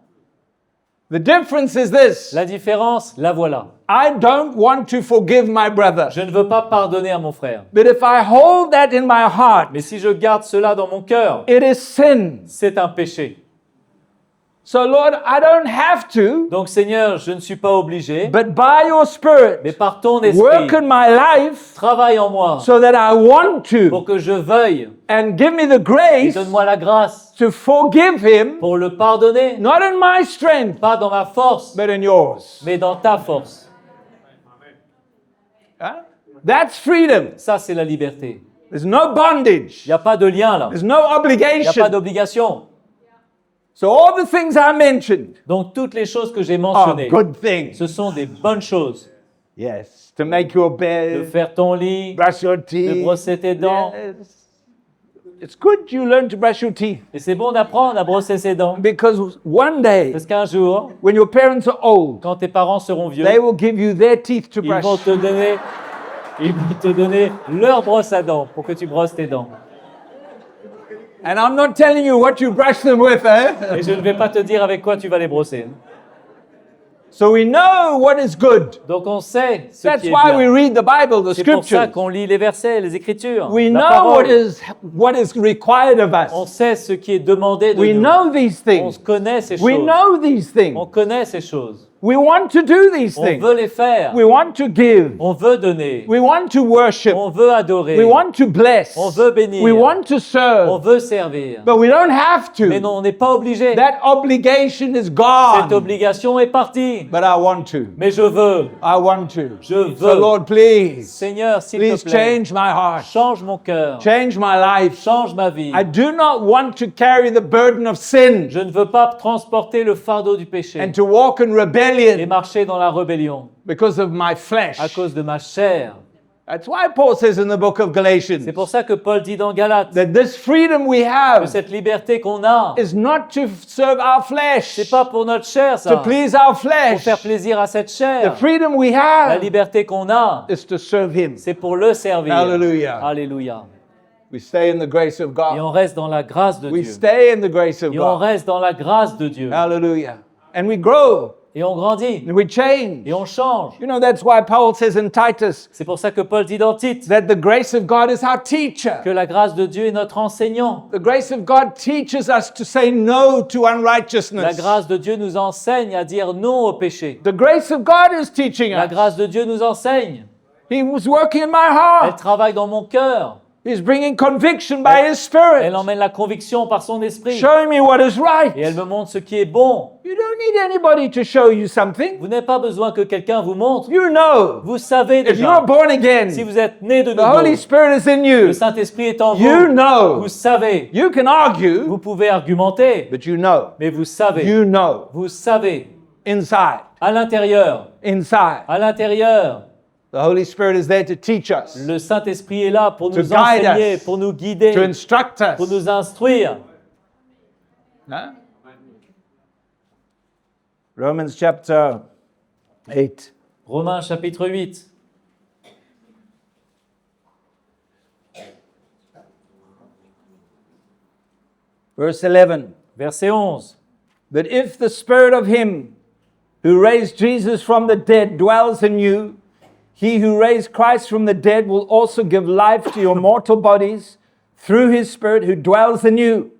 [SPEAKER 1] The difference is this.
[SPEAKER 2] La différence, la voilà.
[SPEAKER 1] I don't want to forgive my brother.
[SPEAKER 2] Je ne veux pas pardonner à mon frère.
[SPEAKER 1] But if I hold that in my heart,
[SPEAKER 2] Mais si je garde cela dans mon cœur,
[SPEAKER 1] it is sin.
[SPEAKER 2] c'est un péché.
[SPEAKER 1] So, Lord, I don't have to,
[SPEAKER 2] Donc Seigneur, je ne suis pas obligé,
[SPEAKER 1] but by your Spirit,
[SPEAKER 2] mais par ton
[SPEAKER 1] work
[SPEAKER 2] esprit,
[SPEAKER 1] in my life
[SPEAKER 2] travaille en moi
[SPEAKER 1] so that I want
[SPEAKER 2] pour
[SPEAKER 1] to,
[SPEAKER 2] que je veuille.
[SPEAKER 1] and give me the
[SPEAKER 2] Et
[SPEAKER 1] grace
[SPEAKER 2] donne-moi la grâce
[SPEAKER 1] to forgive him,
[SPEAKER 2] pour le pardonner,
[SPEAKER 1] not in my strength,
[SPEAKER 2] pas dans ma force,
[SPEAKER 1] but in yours.
[SPEAKER 2] mais dans ta force.
[SPEAKER 1] Huh? That's freedom.
[SPEAKER 2] Ça, c'est la liberté.
[SPEAKER 1] There's no bondage.
[SPEAKER 2] Il n'y a pas de lien là.
[SPEAKER 1] There's no
[SPEAKER 2] Il n'y a pas
[SPEAKER 1] obligation.
[SPEAKER 2] d'obligation.
[SPEAKER 1] So all the things I mentioned
[SPEAKER 2] Donc toutes les choses que j'ai
[SPEAKER 1] are
[SPEAKER 2] mentionnées,
[SPEAKER 1] good things.
[SPEAKER 2] ce sont des bonnes choses.
[SPEAKER 1] Yes. To make your
[SPEAKER 2] De
[SPEAKER 1] bed,
[SPEAKER 2] faire ton lit,
[SPEAKER 1] brush your
[SPEAKER 2] de
[SPEAKER 1] teeth.
[SPEAKER 2] brosser tes dents.
[SPEAKER 1] Yes. It's good you learn to brush your teeth
[SPEAKER 2] Et c'est bon d'apprendre à brosser ses dents.
[SPEAKER 1] because one day,
[SPEAKER 2] Parce qu'un jour,
[SPEAKER 1] when your parents are old,
[SPEAKER 2] quand tes parents seront vieux,
[SPEAKER 1] they will give you their teeth to
[SPEAKER 2] ils
[SPEAKER 1] brush.
[SPEAKER 2] vont te donner leur brosse à dents pour que tu brosses tes dents.
[SPEAKER 1] And I'm not telling you what you brush them with, eh?
[SPEAKER 2] Et je ne vais pas te dire avec quoi tu vas les brosser.
[SPEAKER 1] So we know what is good.
[SPEAKER 2] Donc on sait ce
[SPEAKER 1] That's
[SPEAKER 2] qui est
[SPEAKER 1] why we
[SPEAKER 2] bien.
[SPEAKER 1] read the Bible, the
[SPEAKER 2] C'est pour ça
[SPEAKER 1] scriptures.
[SPEAKER 2] qu'on lit les versets, les Écritures,
[SPEAKER 1] We
[SPEAKER 2] la
[SPEAKER 1] know
[SPEAKER 2] parole.
[SPEAKER 1] what is required of
[SPEAKER 2] On
[SPEAKER 1] us.
[SPEAKER 2] sait ce qui est demandé de
[SPEAKER 1] We
[SPEAKER 2] nous.
[SPEAKER 1] know these
[SPEAKER 2] On
[SPEAKER 1] things.
[SPEAKER 2] connaît ces
[SPEAKER 1] We
[SPEAKER 2] choses.
[SPEAKER 1] know these things.
[SPEAKER 2] On connaît ces choses.
[SPEAKER 1] We want to do these
[SPEAKER 2] On
[SPEAKER 1] things.
[SPEAKER 2] veut les faire.
[SPEAKER 1] We want to give.
[SPEAKER 2] On veut donner.
[SPEAKER 1] We want to worship.
[SPEAKER 2] On veut adorer.
[SPEAKER 1] We want to bless.
[SPEAKER 2] On veut bénir.
[SPEAKER 1] We want to
[SPEAKER 2] On
[SPEAKER 1] serve.
[SPEAKER 2] veut servir.
[SPEAKER 1] But we don't have
[SPEAKER 2] Mais
[SPEAKER 1] to.
[SPEAKER 2] non, on n'est pas obligé.
[SPEAKER 1] That obligation is
[SPEAKER 2] Cette
[SPEAKER 1] gone.
[SPEAKER 2] obligation est partie.
[SPEAKER 1] But I want to.
[SPEAKER 2] Mais je veux.
[SPEAKER 1] I want to.
[SPEAKER 2] Je
[SPEAKER 1] So
[SPEAKER 2] veux.
[SPEAKER 1] Lord, please,
[SPEAKER 2] Seigneur, s'il
[SPEAKER 1] please
[SPEAKER 2] te plaît,
[SPEAKER 1] change my heart.
[SPEAKER 2] change mon cœur.
[SPEAKER 1] Change my life.
[SPEAKER 2] Change ma vie.
[SPEAKER 1] I do not want to carry the burden of sin
[SPEAKER 2] Je ne veux pas transporter le fardeau du péché
[SPEAKER 1] and to walk in
[SPEAKER 2] et
[SPEAKER 1] rebellion
[SPEAKER 2] marcher dans la rébellion
[SPEAKER 1] because of my flesh.
[SPEAKER 2] à cause de ma chair.
[SPEAKER 1] That's why Paul says in the book of Galatians
[SPEAKER 2] C'est pour ça que Paul dit dans Galates
[SPEAKER 1] that this freedom we
[SPEAKER 2] que
[SPEAKER 1] have
[SPEAKER 2] cette liberté qu'on a,
[SPEAKER 1] is not to serve our flesh,
[SPEAKER 2] c'est pas pour notre chair, ça,
[SPEAKER 1] to please our
[SPEAKER 2] pour faire
[SPEAKER 1] flesh.
[SPEAKER 2] plaisir à cette
[SPEAKER 1] The
[SPEAKER 2] chair.
[SPEAKER 1] freedom we
[SPEAKER 2] La
[SPEAKER 1] have
[SPEAKER 2] liberté qu'on a,
[SPEAKER 1] is to serve Him.
[SPEAKER 2] c'est pour le servir.
[SPEAKER 1] Hallelujah.
[SPEAKER 2] Alléluia.
[SPEAKER 1] We stay in the grace of
[SPEAKER 2] Et
[SPEAKER 1] God.
[SPEAKER 2] on reste dans la grâce de
[SPEAKER 1] We
[SPEAKER 2] Dieu.
[SPEAKER 1] stay in the grace of
[SPEAKER 2] Et on
[SPEAKER 1] God.
[SPEAKER 2] reste dans la grâce de Dieu.
[SPEAKER 1] Hallelujah. And we grow
[SPEAKER 2] Et on grandit.
[SPEAKER 1] and we change.
[SPEAKER 2] Et on change.
[SPEAKER 1] You know, that's why Paul says in Titus
[SPEAKER 2] C'est pour ça que Paul dit dans Tite
[SPEAKER 1] that the grace of God is our teacher.
[SPEAKER 2] que la grâce de Dieu est notre enseignant.
[SPEAKER 1] The grace of God teaches us to say no to
[SPEAKER 2] La
[SPEAKER 1] unrighteousness.
[SPEAKER 2] grâce de Dieu nous enseigne à dire non au péché.
[SPEAKER 1] The grace of God is teaching
[SPEAKER 2] La
[SPEAKER 1] us.
[SPEAKER 2] grâce de Dieu nous enseigne.
[SPEAKER 1] He was working in my
[SPEAKER 2] Elle
[SPEAKER 1] heart.
[SPEAKER 2] travaille dans mon cœur.
[SPEAKER 1] He's bringing conviction by His
[SPEAKER 2] Elle
[SPEAKER 1] Spirit,
[SPEAKER 2] emmène la conviction par son esprit.
[SPEAKER 1] showing me what is
[SPEAKER 2] Et elle
[SPEAKER 1] right.
[SPEAKER 2] me montre ce qui est bon.
[SPEAKER 1] You don't need anybody to show you something.
[SPEAKER 2] Vous n'avez pas besoin que quelqu'un vous montre.
[SPEAKER 1] You know.
[SPEAKER 2] Vous savez
[SPEAKER 1] If
[SPEAKER 2] déjà.
[SPEAKER 1] you're born again,
[SPEAKER 2] Si vous êtes né de
[SPEAKER 1] the Holy
[SPEAKER 2] nouveau,
[SPEAKER 1] Spirit is in you.
[SPEAKER 2] le Saint-Esprit est en
[SPEAKER 1] You
[SPEAKER 2] vous.
[SPEAKER 1] know.
[SPEAKER 2] Vous savez.
[SPEAKER 1] You can argue,
[SPEAKER 2] Vous pouvez argumenter,
[SPEAKER 1] but you know.
[SPEAKER 2] mais vous savez.
[SPEAKER 1] You know.
[SPEAKER 2] Vous savez.
[SPEAKER 1] Inside.
[SPEAKER 2] À l'intérieur.
[SPEAKER 1] Inside.
[SPEAKER 2] À l'intérieur.
[SPEAKER 1] The Holy Spirit is there to teach us,
[SPEAKER 2] Le Saint-Esprit est là pour
[SPEAKER 1] To
[SPEAKER 2] nous
[SPEAKER 1] guide
[SPEAKER 2] enseigner,
[SPEAKER 1] us.
[SPEAKER 2] pour nous
[SPEAKER 1] to
[SPEAKER 2] guider,
[SPEAKER 1] instruct
[SPEAKER 2] pour
[SPEAKER 1] us.
[SPEAKER 2] nous instruire.
[SPEAKER 1] Huh? Romans chapter 8.
[SPEAKER 2] Romains chapitre 8.
[SPEAKER 1] Verse 11.
[SPEAKER 2] Verset 11.
[SPEAKER 1] But if the Spirit of Him who raised Jesus from the dead dwells in you, He who raised Christ from the dead will also give life to your mortal bodies through His Spirit who dwells in you.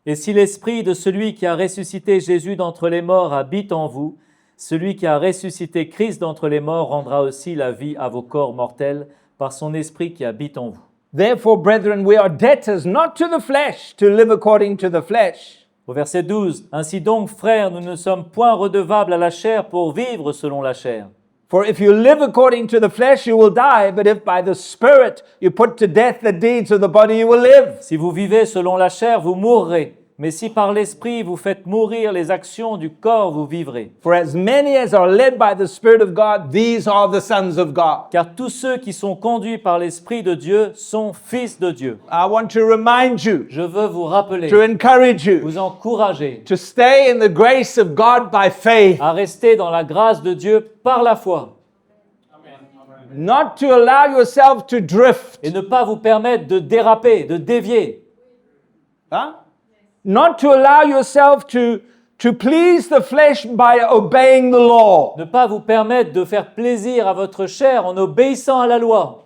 [SPEAKER 2] Et si l'Esprit de celui qui a ressuscité Jésus d'entre les morts habite en vous, celui qui a ressuscité Christ d'entre les morts rendra aussi la vie à vos corps mortels par son Esprit qui habite en vous.
[SPEAKER 1] Therefore, brethren, we are debtors not to the flesh to live according to the flesh.
[SPEAKER 2] Au verset 12, « Ainsi donc, frères, nous ne sommes point redevables à la chair pour vivre selon la chair.
[SPEAKER 1] For if you live according to the flesh, you will die, but if by the Spirit you put to death the deeds of the body, you will live.
[SPEAKER 2] Si vous vivez selon la chair, vous mourrez. Mais si par l'Esprit vous faites mourir les actions du corps, vous vivrez.
[SPEAKER 1] For as many as are led by the Spirit of God, these are the sons of God.
[SPEAKER 2] Car tous ceux qui sont conduits par l'Esprit de Dieu sont fils de Dieu.
[SPEAKER 1] I want to remind you,
[SPEAKER 2] Je veux vous rappeler,
[SPEAKER 1] to encourage you,
[SPEAKER 2] vous encourager
[SPEAKER 1] to stay in the grace of God by faith,
[SPEAKER 2] à rester dans la grâce de Dieu par la foi
[SPEAKER 1] not to allow yourself to drift,
[SPEAKER 2] et ne pas vous permettre de déraper, de dévier.
[SPEAKER 1] huh? Not to allow yourself to please the flesh by obeying the law.
[SPEAKER 2] Ne pas vous permettre de faire plaisir à votre chair en obéissant à la loi.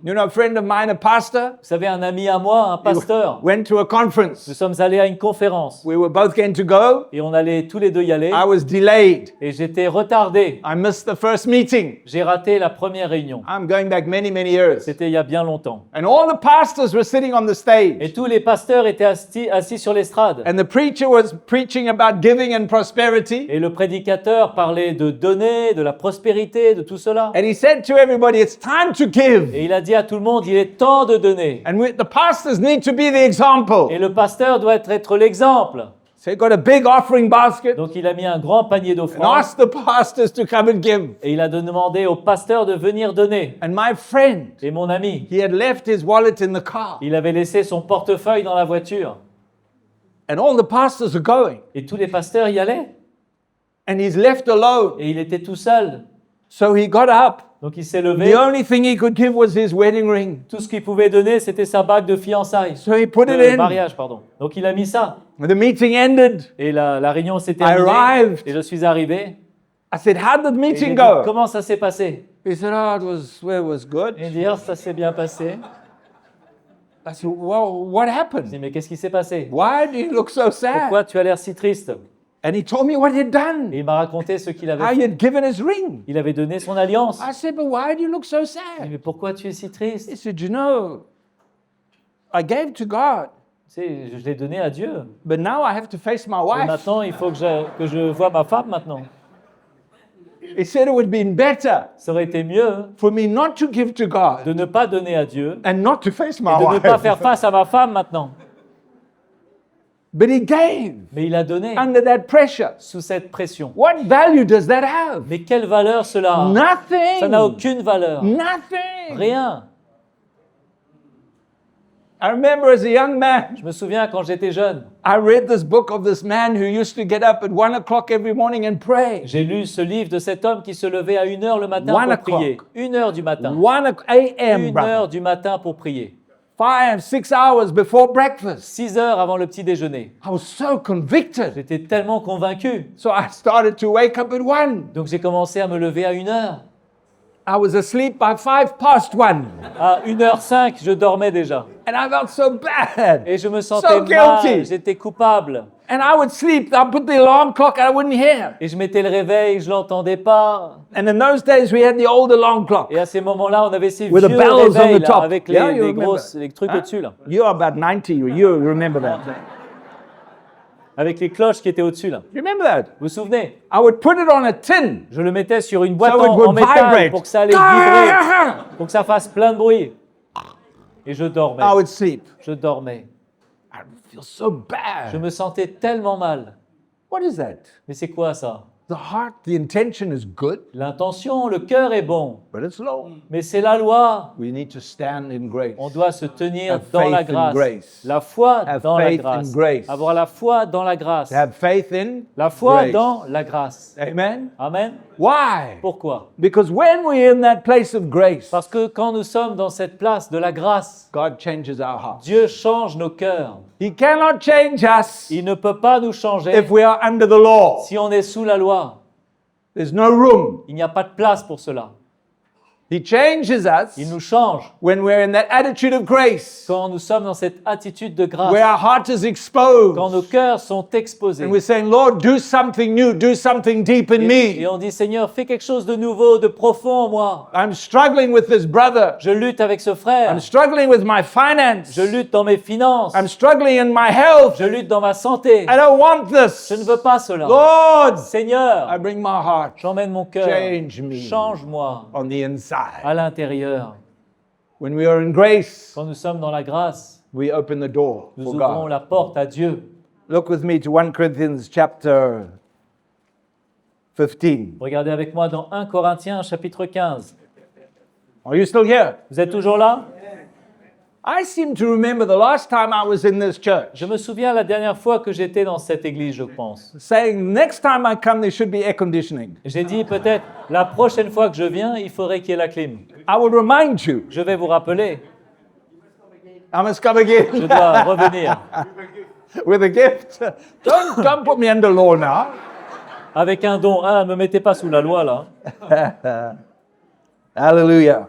[SPEAKER 1] You know, a friend of mine, a pastor,
[SPEAKER 2] Vous savez, un ami à moi, un pasteur,
[SPEAKER 1] went to a
[SPEAKER 2] nous
[SPEAKER 1] conference.
[SPEAKER 2] sommes allés à une conférence
[SPEAKER 1] We were both going to go.
[SPEAKER 2] et on allait tous les deux y aller
[SPEAKER 1] I was delayed.
[SPEAKER 2] et j'étais retardé.
[SPEAKER 1] I missed the first meeting.
[SPEAKER 2] J'ai raté la première réunion.
[SPEAKER 1] I'm going back many, many years.
[SPEAKER 2] C'était il y a bien longtemps.
[SPEAKER 1] And all the pastors were sitting on the
[SPEAKER 2] Et
[SPEAKER 1] stage.
[SPEAKER 2] tous les pasteurs étaient assis sur l'estrade.
[SPEAKER 1] And the preacher was preaching about giving and prosperity.
[SPEAKER 2] Et le prédicateur parlait de donner, de la prospérité, de tout cela.
[SPEAKER 1] And he said to everybody, it's time to give.
[SPEAKER 2] Et il a dit à tout le monde, il est temps de donner.
[SPEAKER 1] And the pastors need to be the example.
[SPEAKER 2] Et le pasteur doit être l'exemple.
[SPEAKER 1] So he got a big offering basket
[SPEAKER 2] Donc il a mis un grand panier
[SPEAKER 1] and
[SPEAKER 2] d'offrandes
[SPEAKER 1] asked the pastors to come and give.
[SPEAKER 2] et il a demandé au pasteur de venir donner.
[SPEAKER 1] And my friend,
[SPEAKER 2] Et mon ami,
[SPEAKER 1] he had left his wallet in the car.
[SPEAKER 2] il avait laissé son portefeuille dans la voiture.
[SPEAKER 1] And all the pastors are going.
[SPEAKER 2] Et tous les pasteurs y allaient.
[SPEAKER 1] And he's left alone.
[SPEAKER 2] Et il était tout seul.
[SPEAKER 1] So he got up.
[SPEAKER 2] Donc il s'est levé.
[SPEAKER 1] The only thing he could give was his wedding ring.
[SPEAKER 2] Tout ce qu'il pouvait donner, c'était sa bague de fiançailles.
[SPEAKER 1] So he put it
[SPEAKER 2] De
[SPEAKER 1] in.
[SPEAKER 2] mariage, pardon. Donc il a mis ça.
[SPEAKER 1] When the meeting ended,
[SPEAKER 2] Et la réunion s'est
[SPEAKER 1] I
[SPEAKER 2] terminée.
[SPEAKER 1] arrived.
[SPEAKER 2] Et je suis arrivé.
[SPEAKER 1] I said, how did the
[SPEAKER 2] Et j'ai
[SPEAKER 1] meeting
[SPEAKER 2] dit,
[SPEAKER 1] go?
[SPEAKER 2] comment ça s'est passé?
[SPEAKER 1] He said, oh, it was good.
[SPEAKER 2] Et il dit, oh, ça s'est bien passé.
[SPEAKER 1] I said, well, what
[SPEAKER 2] Je
[SPEAKER 1] happened?
[SPEAKER 2] dis, mais qu'est-ce qui s'est passé?
[SPEAKER 1] Why do you look so sad?
[SPEAKER 2] Pourquoi tu as l'air si triste?
[SPEAKER 1] And he told me what he'd done,
[SPEAKER 2] Et il m'a raconté ce qu'il avait
[SPEAKER 1] how he
[SPEAKER 2] fait.
[SPEAKER 1] had given his ring.
[SPEAKER 2] Il avait donné son alliance.
[SPEAKER 1] I said, but why do you look so
[SPEAKER 2] Je dis,
[SPEAKER 1] sad?
[SPEAKER 2] mais pourquoi tu es si triste?
[SPEAKER 1] He said, you know, I gave to God,
[SPEAKER 2] Tu sais, je l'ai donné à Dieu.
[SPEAKER 1] but now I have to face my
[SPEAKER 2] Et
[SPEAKER 1] wife.
[SPEAKER 2] maintenant, il faut que je voie ma femme maintenant.
[SPEAKER 1] He said it would have been better
[SPEAKER 2] Ça aurait été mieux
[SPEAKER 1] for me not to give to God
[SPEAKER 2] de ne pas donner à Dieu
[SPEAKER 1] and not to face my
[SPEAKER 2] et de ne pas faire
[SPEAKER 1] wife.
[SPEAKER 2] face à ma femme maintenant.
[SPEAKER 1] But he gave
[SPEAKER 2] Mais il a donné
[SPEAKER 1] under that pressure.
[SPEAKER 2] sous cette pression.
[SPEAKER 1] What value does that have?
[SPEAKER 2] Mais quelle valeur cela a?
[SPEAKER 1] Nothing.
[SPEAKER 2] Ça n'a aucune valeur.
[SPEAKER 1] Nothing.
[SPEAKER 2] Rien.
[SPEAKER 1] I remember as a young man,
[SPEAKER 2] Je me souviens quand j'étais jeune,
[SPEAKER 1] I read this book of this man who used to get up at 1 o'clock every morning and pray.
[SPEAKER 2] j'ai lu ce livre de cet homme qui se levait à 1h le matin
[SPEAKER 1] 1
[SPEAKER 2] pour
[SPEAKER 1] o'clock.
[SPEAKER 2] prier. 1h du matin.
[SPEAKER 1] 1 a.m.,
[SPEAKER 2] 1h
[SPEAKER 1] brother.
[SPEAKER 2] du matin pour prier.
[SPEAKER 1] 5, 6 hours before breakfast.
[SPEAKER 2] 6 heures avant le petit déjeuner.
[SPEAKER 1] I was so convicted.
[SPEAKER 2] J'étais tellement convaincu.
[SPEAKER 1] So I started to wake up at 1.
[SPEAKER 2] Donc j'ai commencé à me lever à 1h.
[SPEAKER 1] I was asleep by 1:05.
[SPEAKER 2] À 1h05, je dormais déjà.
[SPEAKER 1] And I felt so bad.
[SPEAKER 2] Et je me sentais
[SPEAKER 1] So
[SPEAKER 2] mal,
[SPEAKER 1] guilty.
[SPEAKER 2] j'étais coupable.
[SPEAKER 1] And I would sleep. I'd put the alarm clock and I wouldn't hear.
[SPEAKER 2] Et je mettais le réveil, je l'entendais pas.
[SPEAKER 1] And in those days, we had the old alarm clock.
[SPEAKER 2] Et à ces moments-là, on avait ces
[SPEAKER 1] With the
[SPEAKER 2] vieux
[SPEAKER 1] bells on
[SPEAKER 2] réveils
[SPEAKER 1] the
[SPEAKER 2] là,
[SPEAKER 1] top.
[SPEAKER 2] avec
[SPEAKER 1] Yeah, you
[SPEAKER 2] les
[SPEAKER 1] remember.
[SPEAKER 2] grosses, les trucs
[SPEAKER 1] Huh?
[SPEAKER 2] au-dessus là.
[SPEAKER 1] You're about 90. You remember that.
[SPEAKER 2] Avec les cloches qui étaient au-dessus là.
[SPEAKER 1] You remember that?
[SPEAKER 2] Vous vous souvenez?
[SPEAKER 1] I would put it on a tin.
[SPEAKER 2] Je le mettais sur une boîte
[SPEAKER 1] So it
[SPEAKER 2] en
[SPEAKER 1] would
[SPEAKER 2] métal
[SPEAKER 1] vibrate.
[SPEAKER 2] pour que ça allait vibrer, pour que ça fasse plein de bruit. Et je dormais.
[SPEAKER 1] I would sleep.
[SPEAKER 2] Je dormais.
[SPEAKER 1] I would feel so
[SPEAKER 2] Je
[SPEAKER 1] bad.
[SPEAKER 2] me sentais tellement mal.
[SPEAKER 1] What is that?
[SPEAKER 2] Mais c'est quoi ça?
[SPEAKER 1] The heart, the intention is good,
[SPEAKER 2] L'intention, le cœur est bon,
[SPEAKER 1] but it's low.
[SPEAKER 2] mais c'est la loi.
[SPEAKER 1] We need to stand in grace.
[SPEAKER 2] On doit se tenir
[SPEAKER 1] Have
[SPEAKER 2] dans la
[SPEAKER 1] faith in
[SPEAKER 2] grâce.
[SPEAKER 1] grace.
[SPEAKER 2] La foi
[SPEAKER 1] Have
[SPEAKER 2] dans la
[SPEAKER 1] faith in
[SPEAKER 2] grâce.
[SPEAKER 1] grace.
[SPEAKER 2] Avoir la foi dans la grâce.
[SPEAKER 1] Have faith in
[SPEAKER 2] La foi
[SPEAKER 1] grace.
[SPEAKER 2] dans la grâce.
[SPEAKER 1] Amen.
[SPEAKER 2] Amen.
[SPEAKER 1] Why?
[SPEAKER 2] Pourquoi?
[SPEAKER 1] Because when we're in that place of grace,
[SPEAKER 2] Parce que quand nous sommes dans cette place de la grâce,
[SPEAKER 1] God changes our hearts.
[SPEAKER 2] Dieu change nos cœurs.
[SPEAKER 1] He cannot change us
[SPEAKER 2] Il ne peut pas nous changer
[SPEAKER 1] if we are under the law.
[SPEAKER 2] si on est sous la loi.
[SPEAKER 1] There's no room.
[SPEAKER 2] Il n'y a pas de place pour cela.
[SPEAKER 1] He changes us
[SPEAKER 2] Il nous change
[SPEAKER 1] when we're in that attitude of grace,
[SPEAKER 2] quand nous sommes dans cette attitude de grâce,
[SPEAKER 1] where our heart is
[SPEAKER 2] quand nos
[SPEAKER 1] exposed.
[SPEAKER 2] cœurs sont exposés.
[SPEAKER 1] And we're saying, Lord, do something new, do something deep in
[SPEAKER 2] Et
[SPEAKER 1] me.
[SPEAKER 2] on dit, Seigneur, fais quelque chose de nouveau, de profond en moi.
[SPEAKER 1] I'm struggling with this brother.
[SPEAKER 2] Je lutte avec ce frère.
[SPEAKER 1] I'm struggling with my finance.
[SPEAKER 2] Je lutte dans mes finances.
[SPEAKER 1] I'm struggling in my health.
[SPEAKER 2] Je lutte dans ma santé.
[SPEAKER 1] I don't want this.
[SPEAKER 2] Je ne veux pas cela.
[SPEAKER 1] Lord,
[SPEAKER 2] Seigneur,
[SPEAKER 1] I bring my heart
[SPEAKER 2] j'emmène mon cœur.
[SPEAKER 1] Change me.
[SPEAKER 2] Change-moi
[SPEAKER 1] on the inside.
[SPEAKER 2] à l'intérieur.
[SPEAKER 1] When we are in grace,
[SPEAKER 2] Quand nous sommes dans la grâce,
[SPEAKER 1] we open the door
[SPEAKER 2] nous
[SPEAKER 1] for
[SPEAKER 2] ouvrons
[SPEAKER 1] God.
[SPEAKER 2] la porte à Dieu.
[SPEAKER 1] Look with me to 1 Corinthians chapter 15.
[SPEAKER 2] Regardez avec moi dans 1 Corinthiens chapitre 15.
[SPEAKER 1] Are you still here?
[SPEAKER 2] Vous êtes toujours là?
[SPEAKER 1] I seem to remember the last time I was in this church
[SPEAKER 2] Je me souviens la dernière fois que j'étais dans cette église, je pense.
[SPEAKER 1] saying, next time I come, there should be air conditioning.
[SPEAKER 2] J'ai dit peut-être la prochaine fois que je viens, il faudrait qu'il y ait la clim.
[SPEAKER 1] I will remind you.
[SPEAKER 2] Je vais vous rappeler,
[SPEAKER 1] I must come
[SPEAKER 2] je
[SPEAKER 1] again
[SPEAKER 2] dois revenir
[SPEAKER 1] with a gift. Don't put me under law now.
[SPEAKER 2] avec un don. Ah, ne me mettez pas sous la loi là.
[SPEAKER 1] Hallelujah.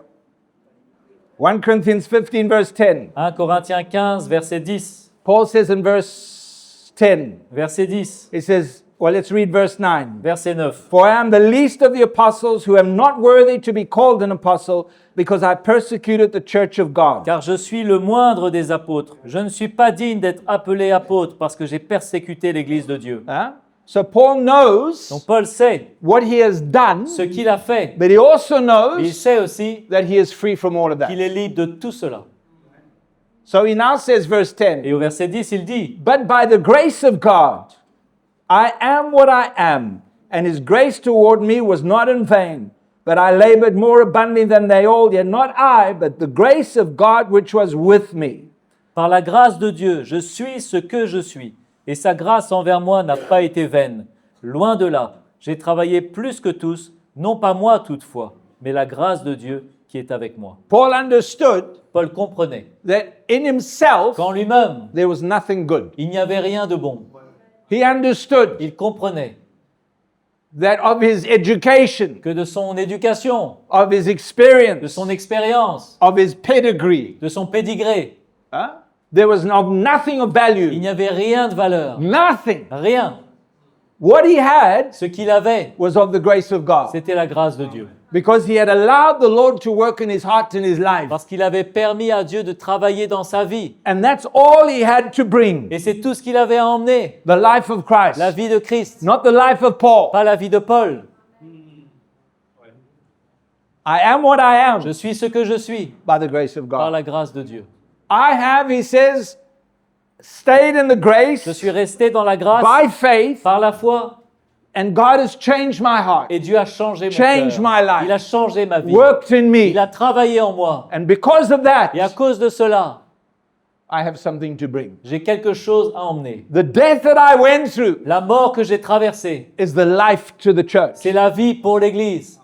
[SPEAKER 1] 1 Corinthians 15, verse 10.
[SPEAKER 2] 1 Corinthiens 15, verset 10.
[SPEAKER 1] Paul says in verse 10,
[SPEAKER 2] Verset 10,
[SPEAKER 1] he says, well, let's read verse 9.
[SPEAKER 2] verset 9.
[SPEAKER 1] For I am the least of the apostles, who am not worthy to be called an apostle, because I persecuted the church of God.
[SPEAKER 2] Car je suis le moindre des apôtres. Je ne suis pas digne d'être appelé apôtre parce que j'ai persécuté l'église de Dieu.
[SPEAKER 1] Huh? So Paul knows
[SPEAKER 2] Donc Paul sait
[SPEAKER 1] what he has done,
[SPEAKER 2] ce qu'il a fait.
[SPEAKER 1] but he also
[SPEAKER 2] Il
[SPEAKER 1] knows
[SPEAKER 2] sait aussi
[SPEAKER 1] that he is free from all of that.
[SPEAKER 2] qu'il est libre de tout cela.
[SPEAKER 1] So he now says, verse 10,
[SPEAKER 2] Et au verset 10, il dit,
[SPEAKER 1] but by the grace of God, I am what I am, and his grace toward me was not in vain. But I labored more abundantly than they all, yet not I, but the grace of God which was with me.
[SPEAKER 2] par la grâce de Dieu, je suis ce que je suis. Et sa grâce envers moi n'a pas été vaine. Loin de là, j'ai travaillé plus que tous, non pas moi toutefois, mais la grâce de Dieu qui est avec moi.
[SPEAKER 1] Paul understood
[SPEAKER 2] Paul comprenait
[SPEAKER 1] that in himself
[SPEAKER 2] qu'en lui-même,
[SPEAKER 1] there was nothing good.
[SPEAKER 2] il n'y avait rien de bon.
[SPEAKER 1] He understood
[SPEAKER 2] Il comprenait
[SPEAKER 1] that of his education,
[SPEAKER 2] que de son éducation,
[SPEAKER 1] of his
[SPEAKER 2] de
[SPEAKER 1] experience,
[SPEAKER 2] son expérience,
[SPEAKER 1] of his pedigree,
[SPEAKER 2] de son pédigré,
[SPEAKER 1] there was nothing of
[SPEAKER 2] il
[SPEAKER 1] value.
[SPEAKER 2] n'y avait rien de valeur.
[SPEAKER 1] Nothing.
[SPEAKER 2] Rien.
[SPEAKER 1] What he had
[SPEAKER 2] Ce qu'il avait,
[SPEAKER 1] was of the grace of God.
[SPEAKER 2] c'était la grâce de Dieu.
[SPEAKER 1] Because he had allowed the Lord to work in his heart and his life.
[SPEAKER 2] Parce qu'il avait permis à Dieu de travailler dans sa vie.
[SPEAKER 1] And that's all he had to bring.
[SPEAKER 2] Et c'est tout ce qu'il avait à emmener.
[SPEAKER 1] The life of Christ.
[SPEAKER 2] La vie de Christ,
[SPEAKER 1] Not the life of Paul.
[SPEAKER 2] pas la vie de Paul.
[SPEAKER 1] I am what I am
[SPEAKER 2] Je suis ce que je suis
[SPEAKER 1] by the grace of
[SPEAKER 2] par
[SPEAKER 1] God.
[SPEAKER 2] la grâce de Dieu.
[SPEAKER 1] I have, he says, stayed in the
[SPEAKER 2] Je
[SPEAKER 1] grace
[SPEAKER 2] suis resté dans la grâce
[SPEAKER 1] by faith,
[SPEAKER 2] par la foi
[SPEAKER 1] and God has changed my heart,
[SPEAKER 2] et Dieu a changé mon
[SPEAKER 1] Change
[SPEAKER 2] cœur.
[SPEAKER 1] my life.
[SPEAKER 2] Il a changé ma vie.
[SPEAKER 1] worked in me.
[SPEAKER 2] Il a travaillé en moi.
[SPEAKER 1] And because of that,
[SPEAKER 2] Et à cause de cela,
[SPEAKER 1] I have something to bring.
[SPEAKER 2] j'ai quelque chose à emmener.
[SPEAKER 1] The death that I went through
[SPEAKER 2] La mort que j'ai traversée,
[SPEAKER 1] is the life to the church.
[SPEAKER 2] c'est la vie pour l'Église.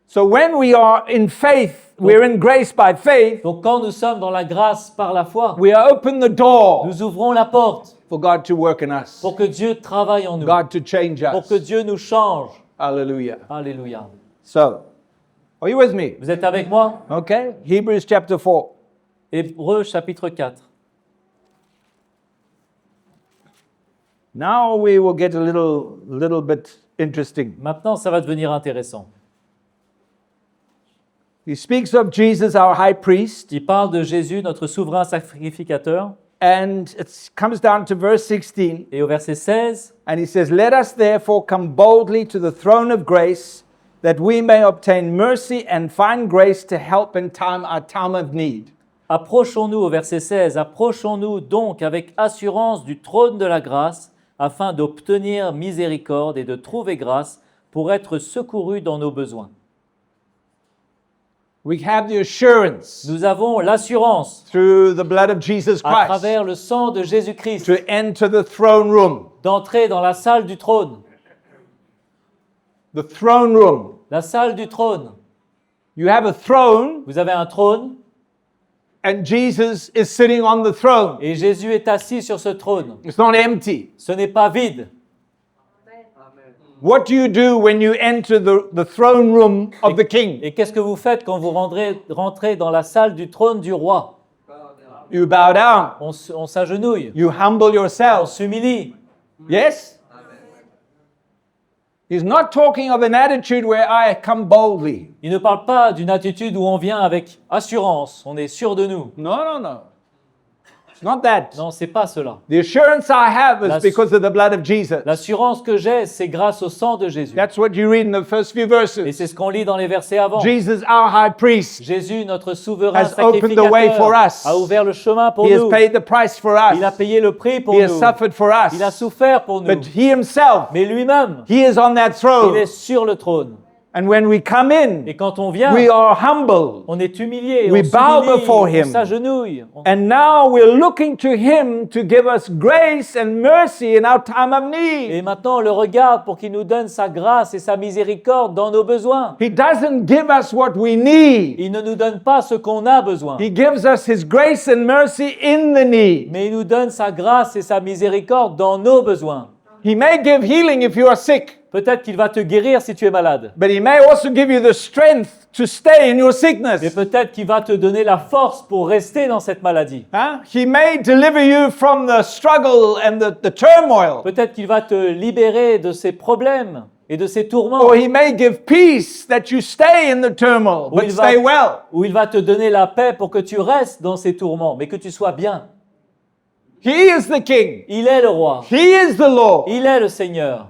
[SPEAKER 1] So when we are in faith, we're in grace by faith,
[SPEAKER 2] Donc quand nous sommes dans la grâce par la foi,
[SPEAKER 1] we open the door
[SPEAKER 2] nous ouvrons la porte
[SPEAKER 1] for God to work in us,
[SPEAKER 2] pour que Dieu travaille en nous,
[SPEAKER 1] God to change
[SPEAKER 2] pour que
[SPEAKER 1] us.
[SPEAKER 2] Dieu nous change.
[SPEAKER 1] Hallelujah.
[SPEAKER 2] Alléluia.
[SPEAKER 1] So, are you with me?
[SPEAKER 2] Vous êtes avec moi?
[SPEAKER 1] Okay. Hebrews chapter 4.
[SPEAKER 2] Hébreux chapitre 4.
[SPEAKER 1] Now we will get a little bit interesting.
[SPEAKER 2] Maintenant, ça va devenir intéressant.
[SPEAKER 1] He speaks of Jesus, our high priest,
[SPEAKER 2] Il parle de Jésus, notre souverain sacrificateur.
[SPEAKER 1] and it comes down to verse 16,
[SPEAKER 2] Et au verset 16,
[SPEAKER 1] and he says, "Let us therefore come boldly to the throne of grace, that we may obtain mercy and find grace to help in our time of need."
[SPEAKER 2] approchons-nous, au verset 16, approchons-nous donc avec assurance du trône de la grâce, afin d'obtenir miséricorde et de trouver grâce pour être secourus dans nos besoins.
[SPEAKER 1] We have the assurance
[SPEAKER 2] Nous avons l'assurance,
[SPEAKER 1] through the blood of Jesus
[SPEAKER 2] à
[SPEAKER 1] Christ
[SPEAKER 2] travers le sang de Jésus-Christ,
[SPEAKER 1] to enter the throne room.
[SPEAKER 2] d'entrer dans la salle du trône.
[SPEAKER 1] The throne room.
[SPEAKER 2] La salle du trône.
[SPEAKER 1] You have a throne,
[SPEAKER 2] Vous avez un trône
[SPEAKER 1] and Jesus is sitting on the throne.
[SPEAKER 2] et Jésus est assis sur ce trône.
[SPEAKER 1] It's not empty.
[SPEAKER 2] Ce n'est pas vide.
[SPEAKER 1] What do you do when you enter the throne room of the king?
[SPEAKER 2] Et qu'est-ce que vous faites quand vous rentrez dans la salle du trône du roi?
[SPEAKER 1] You bow down.
[SPEAKER 2] On s'agenouille,
[SPEAKER 1] You humble
[SPEAKER 2] on
[SPEAKER 1] yourself.
[SPEAKER 2] s'humilie.
[SPEAKER 1] Yes? He's not talking of an attitude where I come boldly.
[SPEAKER 2] Il ne parle pas d'une attitude où on vient avec assurance, on est sûr de nous.
[SPEAKER 1] No, no, no. It's not that.
[SPEAKER 2] Non, c'est pas cela.
[SPEAKER 1] The assurance I have is
[SPEAKER 2] L'assu-
[SPEAKER 1] because of the blood of Jesus.
[SPEAKER 2] L'assurance que j'ai, c'est grâce au sang de Jésus.
[SPEAKER 1] That's what you read in the first few
[SPEAKER 2] Et
[SPEAKER 1] verses.
[SPEAKER 2] c'est ce qu'on lit dans les versets avant.
[SPEAKER 1] Jesus, our high priest,
[SPEAKER 2] Jésus, notre souverain
[SPEAKER 1] has opened the way for
[SPEAKER 2] sacrificateur,
[SPEAKER 1] us.
[SPEAKER 2] a ouvert le chemin pour
[SPEAKER 1] he has
[SPEAKER 2] nous.
[SPEAKER 1] paid the price for
[SPEAKER 2] Il a
[SPEAKER 1] us.
[SPEAKER 2] payé le prix pour
[SPEAKER 1] He has
[SPEAKER 2] nous.
[SPEAKER 1] suffered for us.
[SPEAKER 2] Il a souffert pour nous.
[SPEAKER 1] But he himself,
[SPEAKER 2] Mais lui-même,
[SPEAKER 1] he is on that
[SPEAKER 2] il
[SPEAKER 1] throne.
[SPEAKER 2] est sur le trône.
[SPEAKER 1] And when we come in,
[SPEAKER 2] Et quand on vient,
[SPEAKER 1] we are humble.
[SPEAKER 2] on est humilié,
[SPEAKER 1] We bow
[SPEAKER 2] on
[SPEAKER 1] before
[SPEAKER 2] s'humilie,
[SPEAKER 1] him.
[SPEAKER 2] on s'agenouille.
[SPEAKER 1] And now we're looking to him to give us grace and mercy in our time of need.
[SPEAKER 2] Et maintenant, on le regarde pour qu'il nous donne sa grâce et sa miséricorde dans nos besoins.
[SPEAKER 1] He doesn't give us what we need.
[SPEAKER 2] Il ne nous donne pas ce qu'on a besoin,
[SPEAKER 1] He gives us his grace and mercy in the need.
[SPEAKER 2] mais il nous donne sa grâce et sa miséricorde dans nos besoins.
[SPEAKER 1] He may give healing if you are sick,
[SPEAKER 2] Peut-être qu'il va te guérir si tu es malade,
[SPEAKER 1] but he may also give you the strength to stay in your
[SPEAKER 2] mais
[SPEAKER 1] sickness.
[SPEAKER 2] peut-être qu'il va te donner la force pour rester dans cette maladie.
[SPEAKER 1] He may deliver you from the struggle and the turmoil.
[SPEAKER 2] Peut-être qu'il va te libérer de ces problèmes et de ces tourments,
[SPEAKER 1] Or he may give peace that you stay in the turmoil,
[SPEAKER 2] Ou
[SPEAKER 1] but
[SPEAKER 2] il va-
[SPEAKER 1] stay well.
[SPEAKER 2] ou il va te donner la paix pour que tu restes dans ces tourments, mais que tu sois bien.
[SPEAKER 1] He is the king.
[SPEAKER 2] Il est le roi,
[SPEAKER 1] He is the Lord.
[SPEAKER 2] il est le Seigneur,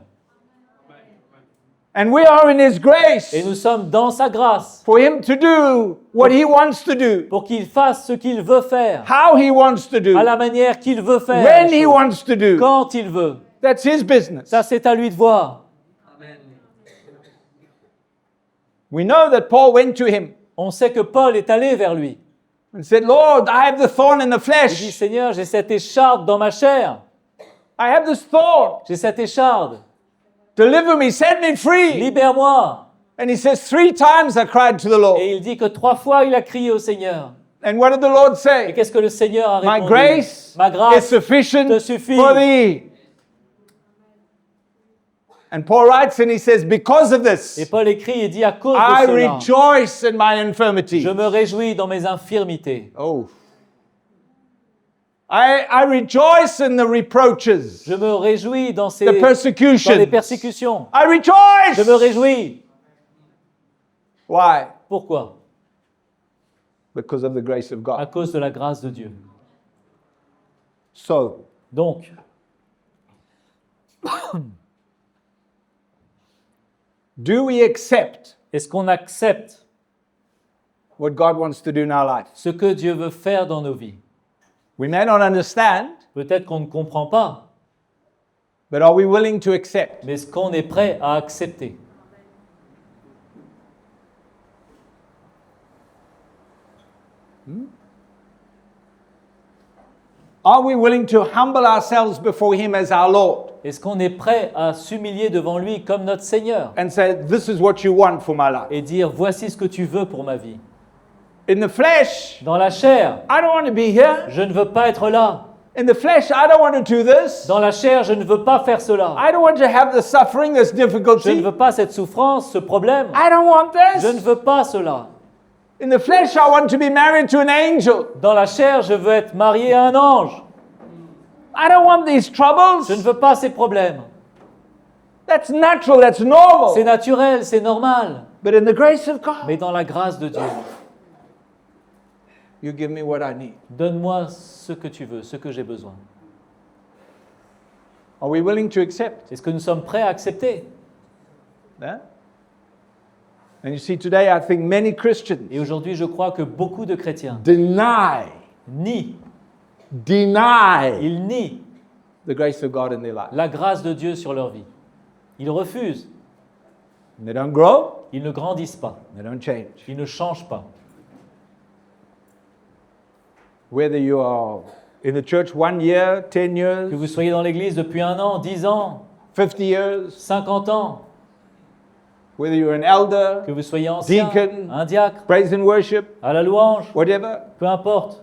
[SPEAKER 1] And we are in his grace
[SPEAKER 2] et nous sommes dans sa grâce
[SPEAKER 1] for him to do what he wants to do,
[SPEAKER 2] pour qu'il fasse ce qu'il veut faire,
[SPEAKER 1] how he wants to do,
[SPEAKER 2] à la manière qu'il veut faire,
[SPEAKER 1] when
[SPEAKER 2] les
[SPEAKER 1] he
[SPEAKER 2] choses,
[SPEAKER 1] wants to do.
[SPEAKER 2] quand il veut.
[SPEAKER 1] That's his business.
[SPEAKER 2] Ça, c'est à lui de voir.
[SPEAKER 1] We know that Paul went to him
[SPEAKER 2] On sait que Paul est allé vers lui.
[SPEAKER 1] and said, Lord, I have the thorn in the
[SPEAKER 2] Il dit,
[SPEAKER 1] flesh.
[SPEAKER 2] Seigneur, j'ai cette écharde dans ma chair.
[SPEAKER 1] I have this thorn.
[SPEAKER 2] J'ai cette écharde.
[SPEAKER 1] Deliver me, set me free.
[SPEAKER 2] Libère-moi.
[SPEAKER 1] And he says, 3 times I cried to the Lord.
[SPEAKER 2] Et il dit que 3 fois, il a crié au Seigneur.
[SPEAKER 1] And what did the Lord
[SPEAKER 2] Et
[SPEAKER 1] say?
[SPEAKER 2] qu'est-ce que le Seigneur a
[SPEAKER 1] My
[SPEAKER 2] répondu?
[SPEAKER 1] grace
[SPEAKER 2] Ma
[SPEAKER 1] is
[SPEAKER 2] grâce
[SPEAKER 1] sufficient
[SPEAKER 2] te suffit.
[SPEAKER 1] for thee. And Paul writes and he says, because of
[SPEAKER 2] Et
[SPEAKER 1] this,
[SPEAKER 2] Paul écrit et dit, à cause
[SPEAKER 1] I
[SPEAKER 2] de cela,
[SPEAKER 1] rejoice in my infirmity.
[SPEAKER 2] je me réjouis dans mes infirmités.
[SPEAKER 1] Oh. I rejoice in the reproaches,
[SPEAKER 2] Je me réjouis dans
[SPEAKER 1] the
[SPEAKER 2] les
[SPEAKER 1] persecutions.
[SPEAKER 2] persécutions.
[SPEAKER 1] I rejoice.
[SPEAKER 2] Je me réjouis.
[SPEAKER 1] Why?
[SPEAKER 2] Pourquoi?
[SPEAKER 1] Because of the grace of
[SPEAKER 2] À
[SPEAKER 1] God.
[SPEAKER 2] cause de la grâce de Dieu.
[SPEAKER 1] So,
[SPEAKER 2] Donc,
[SPEAKER 1] do we accept
[SPEAKER 2] est-ce qu'on accepte
[SPEAKER 1] what God wants to do in our life?
[SPEAKER 2] ce que Dieu veut faire dans nos vies?
[SPEAKER 1] We may not understand,
[SPEAKER 2] Peut-être qu'on ne comprend pas,
[SPEAKER 1] but are we willing to accept?
[SPEAKER 2] mais est-ce qu'on est prêt à accepter?
[SPEAKER 1] Are we willing to humble ourselves before Him as our Lord
[SPEAKER 2] Est-ce qu'on est prêt à s'humilier devant lui comme notre Seigneur
[SPEAKER 1] and say, This is what you want for my life?
[SPEAKER 2] et dire voici ce que tu veux pour ma vie?
[SPEAKER 1] In the flesh,
[SPEAKER 2] Dans la chair,
[SPEAKER 1] I don't want to be here.
[SPEAKER 2] je ne veux pas être là.
[SPEAKER 1] In the flesh, I don't want to do this.
[SPEAKER 2] Dans la chair, je ne veux pas faire cela.
[SPEAKER 1] I don't want to have the suffering, this
[SPEAKER 2] Je ne
[SPEAKER 1] difficulty.
[SPEAKER 2] veux pas cette souffrance, ce problème.
[SPEAKER 1] I don't want
[SPEAKER 2] Je ne
[SPEAKER 1] this.
[SPEAKER 2] veux pas cela.
[SPEAKER 1] In the flesh, I want to be married to an angel.
[SPEAKER 2] Dans la chair, je veux être marié à un ange.
[SPEAKER 1] I don't want these troubles.
[SPEAKER 2] Je ne veux pas ces problèmes.
[SPEAKER 1] That's natural, that's
[SPEAKER 2] C'est
[SPEAKER 1] normal.
[SPEAKER 2] naturel, c'est normal.
[SPEAKER 1] But in the grace of God,
[SPEAKER 2] Mais dans la grâce de Dieu,
[SPEAKER 1] you give me what I need.
[SPEAKER 2] donne-moi ce que tu veux, ce que j'ai besoin.
[SPEAKER 1] Are we willing to accept?
[SPEAKER 2] Est-ce que nous sommes prêts à accepter?
[SPEAKER 1] Yeah? And you see, today I think many Christians
[SPEAKER 2] Et aujourd'hui, je crois que beaucoup de chrétiens
[SPEAKER 1] deny
[SPEAKER 2] ils nient
[SPEAKER 1] the grace of God in their life.
[SPEAKER 2] la grâce de Dieu sur leur vie. Ils refusent,
[SPEAKER 1] They don't grow,
[SPEAKER 2] ils ne grandissent pas,
[SPEAKER 1] they don't change.
[SPEAKER 2] ils ne changent pas.
[SPEAKER 1] Whether you are in the church 1 year, 10
[SPEAKER 2] Que
[SPEAKER 1] years,
[SPEAKER 2] vous soyez dans l'église depuis 1 an, 10 ans,
[SPEAKER 1] 50 years,
[SPEAKER 2] 50 ans,
[SPEAKER 1] whether you're an elder,
[SPEAKER 2] que vous soyez ancien,
[SPEAKER 1] Deacon.
[SPEAKER 2] un diacre,
[SPEAKER 1] praise and worship,
[SPEAKER 2] à la louange,
[SPEAKER 1] whatever,
[SPEAKER 2] peu importe,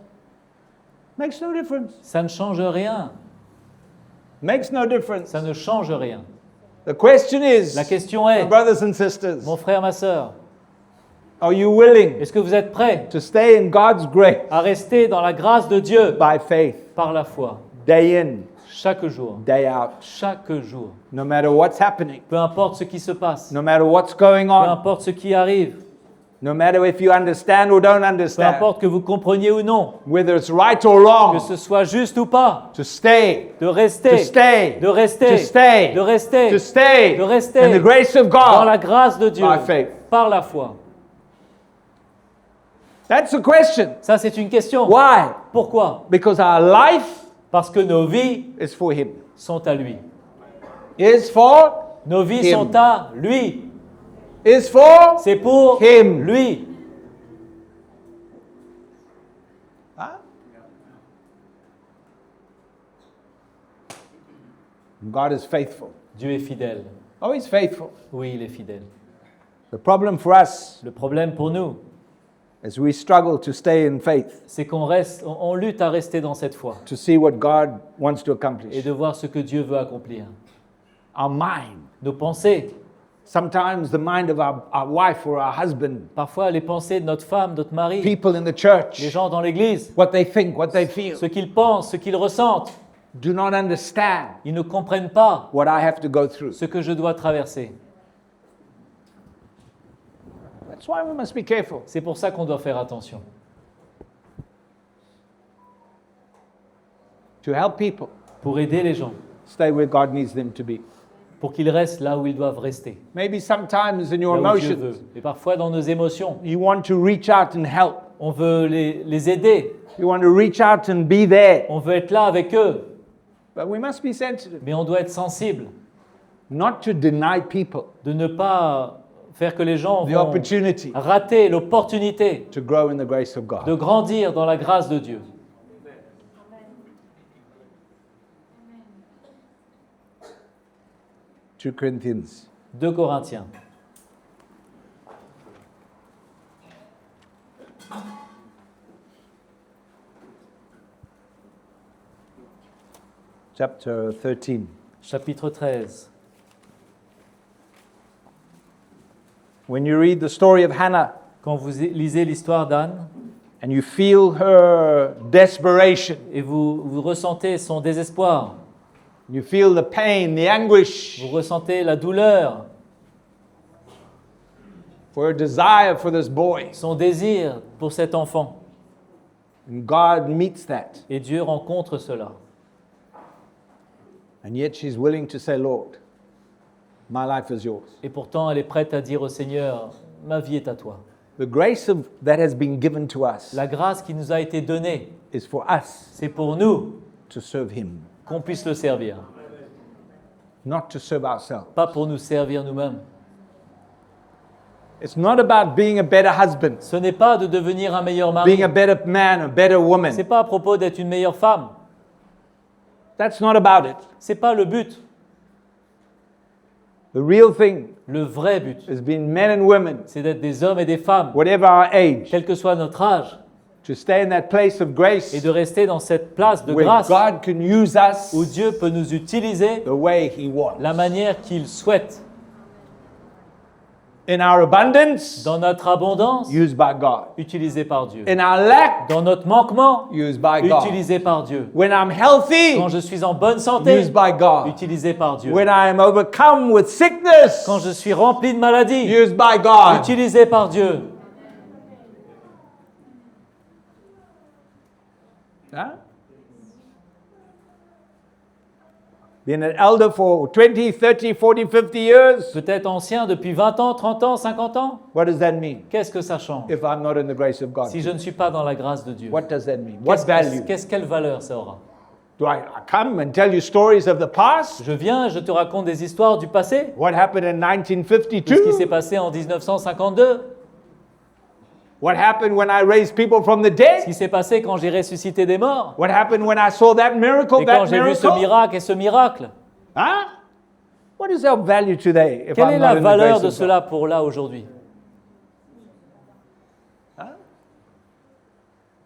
[SPEAKER 1] makes no difference.
[SPEAKER 2] ça ne change rien.
[SPEAKER 1] Makes no difference.
[SPEAKER 2] Ça ne change rien.
[SPEAKER 1] The question is,
[SPEAKER 2] La question
[SPEAKER 1] my
[SPEAKER 2] est,
[SPEAKER 1] brothers and sisters,
[SPEAKER 2] mon frère, ma sœur,
[SPEAKER 1] are you willing
[SPEAKER 2] est-ce que vous êtes prêts
[SPEAKER 1] to stay in God's grace
[SPEAKER 2] à rester dans la grâce de Dieu
[SPEAKER 1] by faith,
[SPEAKER 2] par la foi,
[SPEAKER 1] day in,
[SPEAKER 2] chaque jour,
[SPEAKER 1] day out,
[SPEAKER 2] chaque jour,
[SPEAKER 1] no matter what's happening,
[SPEAKER 2] peu importe ce qui se passe,
[SPEAKER 1] no matter what's going
[SPEAKER 2] peu
[SPEAKER 1] on,
[SPEAKER 2] importe ce qui arrive,
[SPEAKER 1] no matter if you understand or don't
[SPEAKER 2] peu
[SPEAKER 1] understand,
[SPEAKER 2] importe que vous compreniez ou non,
[SPEAKER 1] whether it's right or
[SPEAKER 2] que
[SPEAKER 1] wrong,
[SPEAKER 2] ce soit juste ou pas,
[SPEAKER 1] to stay,
[SPEAKER 2] de
[SPEAKER 1] to
[SPEAKER 2] rester,
[SPEAKER 1] stay,
[SPEAKER 2] de rester,
[SPEAKER 1] to stay,
[SPEAKER 2] de rester,
[SPEAKER 1] to stay
[SPEAKER 2] de rester
[SPEAKER 1] in the grace of
[SPEAKER 2] dans la
[SPEAKER 1] God
[SPEAKER 2] grâce de Dieu,
[SPEAKER 1] by faith.
[SPEAKER 2] par la foi.
[SPEAKER 1] That's the question.
[SPEAKER 2] Ça, c'est une question.
[SPEAKER 1] Why?
[SPEAKER 2] Pourquoi?
[SPEAKER 1] Because our life
[SPEAKER 2] Parce que nos vies
[SPEAKER 1] is for Him.
[SPEAKER 2] sont à lui.
[SPEAKER 1] Is for,
[SPEAKER 2] Nos vies
[SPEAKER 1] Him.
[SPEAKER 2] sont à lui.
[SPEAKER 1] is for
[SPEAKER 2] C'est pour
[SPEAKER 1] Him.
[SPEAKER 2] lui.
[SPEAKER 1] Huh? God is faithful.
[SPEAKER 2] Dieu est fidèle.
[SPEAKER 1] Oh, He's faithful.
[SPEAKER 2] Oui, il est fidèle.
[SPEAKER 1] The problem for us
[SPEAKER 2] Le problème pour nous,
[SPEAKER 1] is we struggle to stay in faith,
[SPEAKER 2] c'est qu'on reste, on lutte à rester dans cette foi
[SPEAKER 1] to see what God wants to
[SPEAKER 2] et
[SPEAKER 1] accomplish.
[SPEAKER 2] de voir ce que Dieu veut accomplir.
[SPEAKER 1] Our mind,
[SPEAKER 2] Nos pensées,
[SPEAKER 1] sometimes the mind of our wife or our husband,
[SPEAKER 2] parfois les pensées de notre femme, notre mari,
[SPEAKER 1] people in the church,
[SPEAKER 2] les gens dans l'église,
[SPEAKER 1] what they think, what they feel,
[SPEAKER 2] ce qu'ils pensent, ce qu'ils ressentent,
[SPEAKER 1] do not understand
[SPEAKER 2] ils ne comprennent pas
[SPEAKER 1] what I have to go through.
[SPEAKER 2] ce que je dois traverser.
[SPEAKER 1] That's why we must be careful.
[SPEAKER 2] C'est pour ça qu'on doit faire attention.
[SPEAKER 1] To help people
[SPEAKER 2] Pour aider les gens,
[SPEAKER 1] stay where God needs them to be.
[SPEAKER 2] pour qu'ils restent là où ils doivent rester,
[SPEAKER 1] Maybe sometimes in your
[SPEAKER 2] là où Dieu
[SPEAKER 1] emotions,
[SPEAKER 2] veut. Et parfois dans nos émotions,
[SPEAKER 1] you want to reach out and help.
[SPEAKER 2] on veut les aider,
[SPEAKER 1] You want to reach out and be there.
[SPEAKER 2] on veut être là avec eux,
[SPEAKER 1] But we must be sensitive.
[SPEAKER 2] mais on doit être sensible,
[SPEAKER 1] Not to deny people
[SPEAKER 2] de ne pas faire que les gens
[SPEAKER 1] the
[SPEAKER 2] vont
[SPEAKER 1] opportunity
[SPEAKER 2] rater l'opportunité
[SPEAKER 1] to grow in the grace of
[SPEAKER 2] de
[SPEAKER 1] God.
[SPEAKER 2] grandir dans la grâce de Dieu.
[SPEAKER 1] 2 Corinthians
[SPEAKER 2] 2 Corinthiens,
[SPEAKER 1] chapter 13.
[SPEAKER 2] chapitre 13.
[SPEAKER 1] When you read the story of Hannah,
[SPEAKER 2] Quand vous lisez l'histoire d'Anne,
[SPEAKER 1] and you feel her desperation.
[SPEAKER 2] et vous ressentez son désespoir,
[SPEAKER 1] You feel the pain, the anguish
[SPEAKER 2] vous ressentez la douleur,
[SPEAKER 1] for her desire for this boy.
[SPEAKER 2] son désir pour cet enfant.
[SPEAKER 1] And God meets that.
[SPEAKER 2] Et Dieu rencontre cela.
[SPEAKER 1] And yet she's willing to say, Lord, my life is yours.
[SPEAKER 2] Et pourtant, elle est prête à dire au Seigneur, ma vie est à toi.
[SPEAKER 1] The grace that has been given to us
[SPEAKER 2] La grâce qui nous a été donnée,
[SPEAKER 1] is for us
[SPEAKER 2] c'est pour nous
[SPEAKER 1] to serve him,
[SPEAKER 2] qu'on puisse le servir,
[SPEAKER 1] not to serve ourselves.
[SPEAKER 2] pas pour nous servir nous-mêmes.
[SPEAKER 1] It's not about being a better husband,
[SPEAKER 2] Ce n'est pas de devenir un meilleur
[SPEAKER 1] being
[SPEAKER 2] mari.
[SPEAKER 1] a better man, a better
[SPEAKER 2] C'est
[SPEAKER 1] woman.
[SPEAKER 2] pas à propos d'être une meilleure femme.
[SPEAKER 1] That's not about it.
[SPEAKER 2] C'est pas le but.
[SPEAKER 1] The real thing
[SPEAKER 2] Le vrai but,
[SPEAKER 1] is being men and women,
[SPEAKER 2] c'est d'être des hommes et des femmes,
[SPEAKER 1] whatever our age,
[SPEAKER 2] quel que soit notre âge,
[SPEAKER 1] to stay in that place of
[SPEAKER 2] et
[SPEAKER 1] grace
[SPEAKER 2] de rester dans cette place de
[SPEAKER 1] where
[SPEAKER 2] grâce
[SPEAKER 1] God can use us
[SPEAKER 2] où Dieu peut nous utiliser
[SPEAKER 1] the way he wants.
[SPEAKER 2] la manière qu'il souhaite.
[SPEAKER 1] In our abundance,
[SPEAKER 2] Dans notre abondance,
[SPEAKER 1] used by God.
[SPEAKER 2] utilisé par Dieu.
[SPEAKER 1] In our lack,
[SPEAKER 2] Dans notre manquement,
[SPEAKER 1] used by God.
[SPEAKER 2] utilisé par Dieu.
[SPEAKER 1] When I'm healthy,
[SPEAKER 2] Quand je suis en bonne santé,
[SPEAKER 1] used by God.
[SPEAKER 2] utilisé par Dieu.
[SPEAKER 1] When I am overcome with sickness,
[SPEAKER 2] Quand je suis rempli de maladies,
[SPEAKER 1] used by God.
[SPEAKER 2] utilisé par Dieu.
[SPEAKER 1] Huh? Being an elder for 20, 30, 40, 50 years,
[SPEAKER 2] Peut-être ancien depuis 20 ans, 30 ans, 50 ans.
[SPEAKER 1] what does that mean
[SPEAKER 2] Qu'est-ce que ça change
[SPEAKER 1] if I'm not in the grace of God?
[SPEAKER 2] si je ne suis pas dans la grâce de Dieu?
[SPEAKER 1] What does that mean? What
[SPEAKER 2] Qu'est-ce-
[SPEAKER 1] value?
[SPEAKER 2] Quelle valeur ça aura?
[SPEAKER 1] Do I come and tell you stories of the past?
[SPEAKER 2] Je viens, je te raconte des histoires du passé,
[SPEAKER 1] What happened in
[SPEAKER 2] de ce qui s'est
[SPEAKER 1] 1952?
[SPEAKER 2] passé en 1952,
[SPEAKER 1] What happened when I raised people from the
[SPEAKER 2] ce
[SPEAKER 1] dead?
[SPEAKER 2] qui s'est passé quand j'ai ressuscité des morts,
[SPEAKER 1] What happened when I saw that miracle,
[SPEAKER 2] et quand
[SPEAKER 1] that
[SPEAKER 2] j'ai vu ce
[SPEAKER 1] miracle?
[SPEAKER 2] miracle et ce miracle.
[SPEAKER 1] Huh? What is our value today if
[SPEAKER 2] Quelle est
[SPEAKER 1] I'm
[SPEAKER 2] la
[SPEAKER 1] not in the
[SPEAKER 2] valeur
[SPEAKER 1] grace
[SPEAKER 2] de
[SPEAKER 1] of God?
[SPEAKER 2] cela pour là aujourd'hui?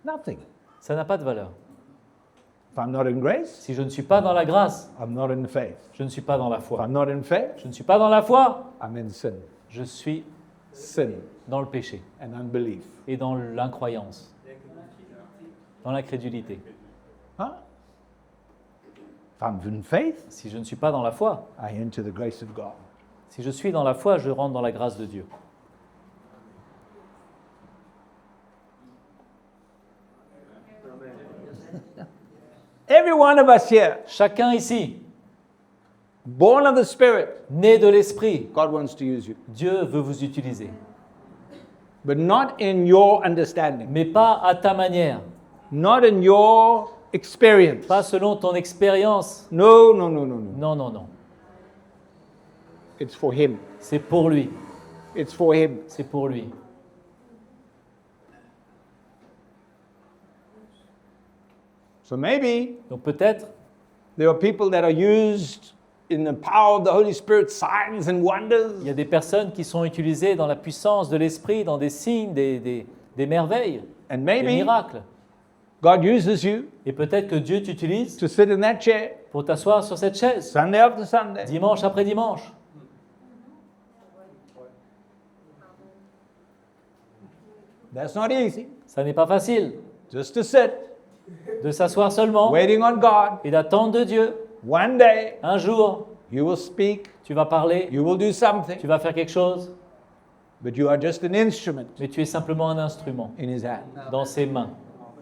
[SPEAKER 1] Nothing.
[SPEAKER 2] Ça n'a pas de valeur.
[SPEAKER 1] If I'm not in grace,
[SPEAKER 2] Si je ne suis pas dans la grâce,
[SPEAKER 1] I'm not in faith.
[SPEAKER 2] je ne suis pas dans la
[SPEAKER 1] If
[SPEAKER 2] foi.
[SPEAKER 1] I'm not in faith,
[SPEAKER 2] Je ne suis pas dans la foi,
[SPEAKER 1] I'm in sin.
[SPEAKER 2] je suis
[SPEAKER 1] Sin
[SPEAKER 2] dans le péché
[SPEAKER 1] and unbelief.
[SPEAKER 2] et dans l'incroyance, dans l'incrédulité.
[SPEAKER 1] Huh? If I'm in faith,
[SPEAKER 2] Si je ne suis pas dans la foi,
[SPEAKER 1] I enter the grace of God.
[SPEAKER 2] si je suis dans la foi, je rentre dans la grâce de Dieu.
[SPEAKER 1] Every one of us here,
[SPEAKER 2] Chacun ici,
[SPEAKER 1] born of the Spirit,
[SPEAKER 2] né de l'Esprit,
[SPEAKER 1] God wants to use you.
[SPEAKER 2] Dieu veut vous utiliser,
[SPEAKER 1] But not in your understanding,
[SPEAKER 2] mais pas à ta manière,
[SPEAKER 1] not in your experience.
[SPEAKER 2] pas selon ton expérience.
[SPEAKER 1] No, no, no, no, no.
[SPEAKER 2] Non, non, non.
[SPEAKER 1] It's for Him.
[SPEAKER 2] C'est pour lui.
[SPEAKER 1] It's for Him.
[SPEAKER 2] C'est pour lui.
[SPEAKER 1] So maybe
[SPEAKER 2] Donc peut-être,
[SPEAKER 1] there are people that are used in the power of the Holy Spirit, signs and wonders.
[SPEAKER 2] il y a des personnes qui sont utilisées dans la puissance de l'Esprit, dans des signes, des merveilles,
[SPEAKER 1] And
[SPEAKER 2] des
[SPEAKER 1] maybe
[SPEAKER 2] miracles.
[SPEAKER 1] God uses you
[SPEAKER 2] Et peut-être que Dieu t'utilise
[SPEAKER 1] to sit in that chair
[SPEAKER 2] pour t'asseoir sur cette chaise,
[SPEAKER 1] Sunday after Sunday.
[SPEAKER 2] dimanche après dimanche.
[SPEAKER 1] That's not easy.
[SPEAKER 2] Ça n'est pas facile
[SPEAKER 1] Just to sit,
[SPEAKER 2] de s'asseoir seulement
[SPEAKER 1] waiting on God.
[SPEAKER 2] et d'attendre de Dieu.
[SPEAKER 1] One day,
[SPEAKER 2] Un jour,
[SPEAKER 1] you will speak,
[SPEAKER 2] tu vas parler,
[SPEAKER 1] you will do something,
[SPEAKER 2] tu vas faire quelque chose,
[SPEAKER 1] but you are just an instrument
[SPEAKER 2] mais tu es simplement un instrument
[SPEAKER 1] in His hand.
[SPEAKER 2] dans ses mains.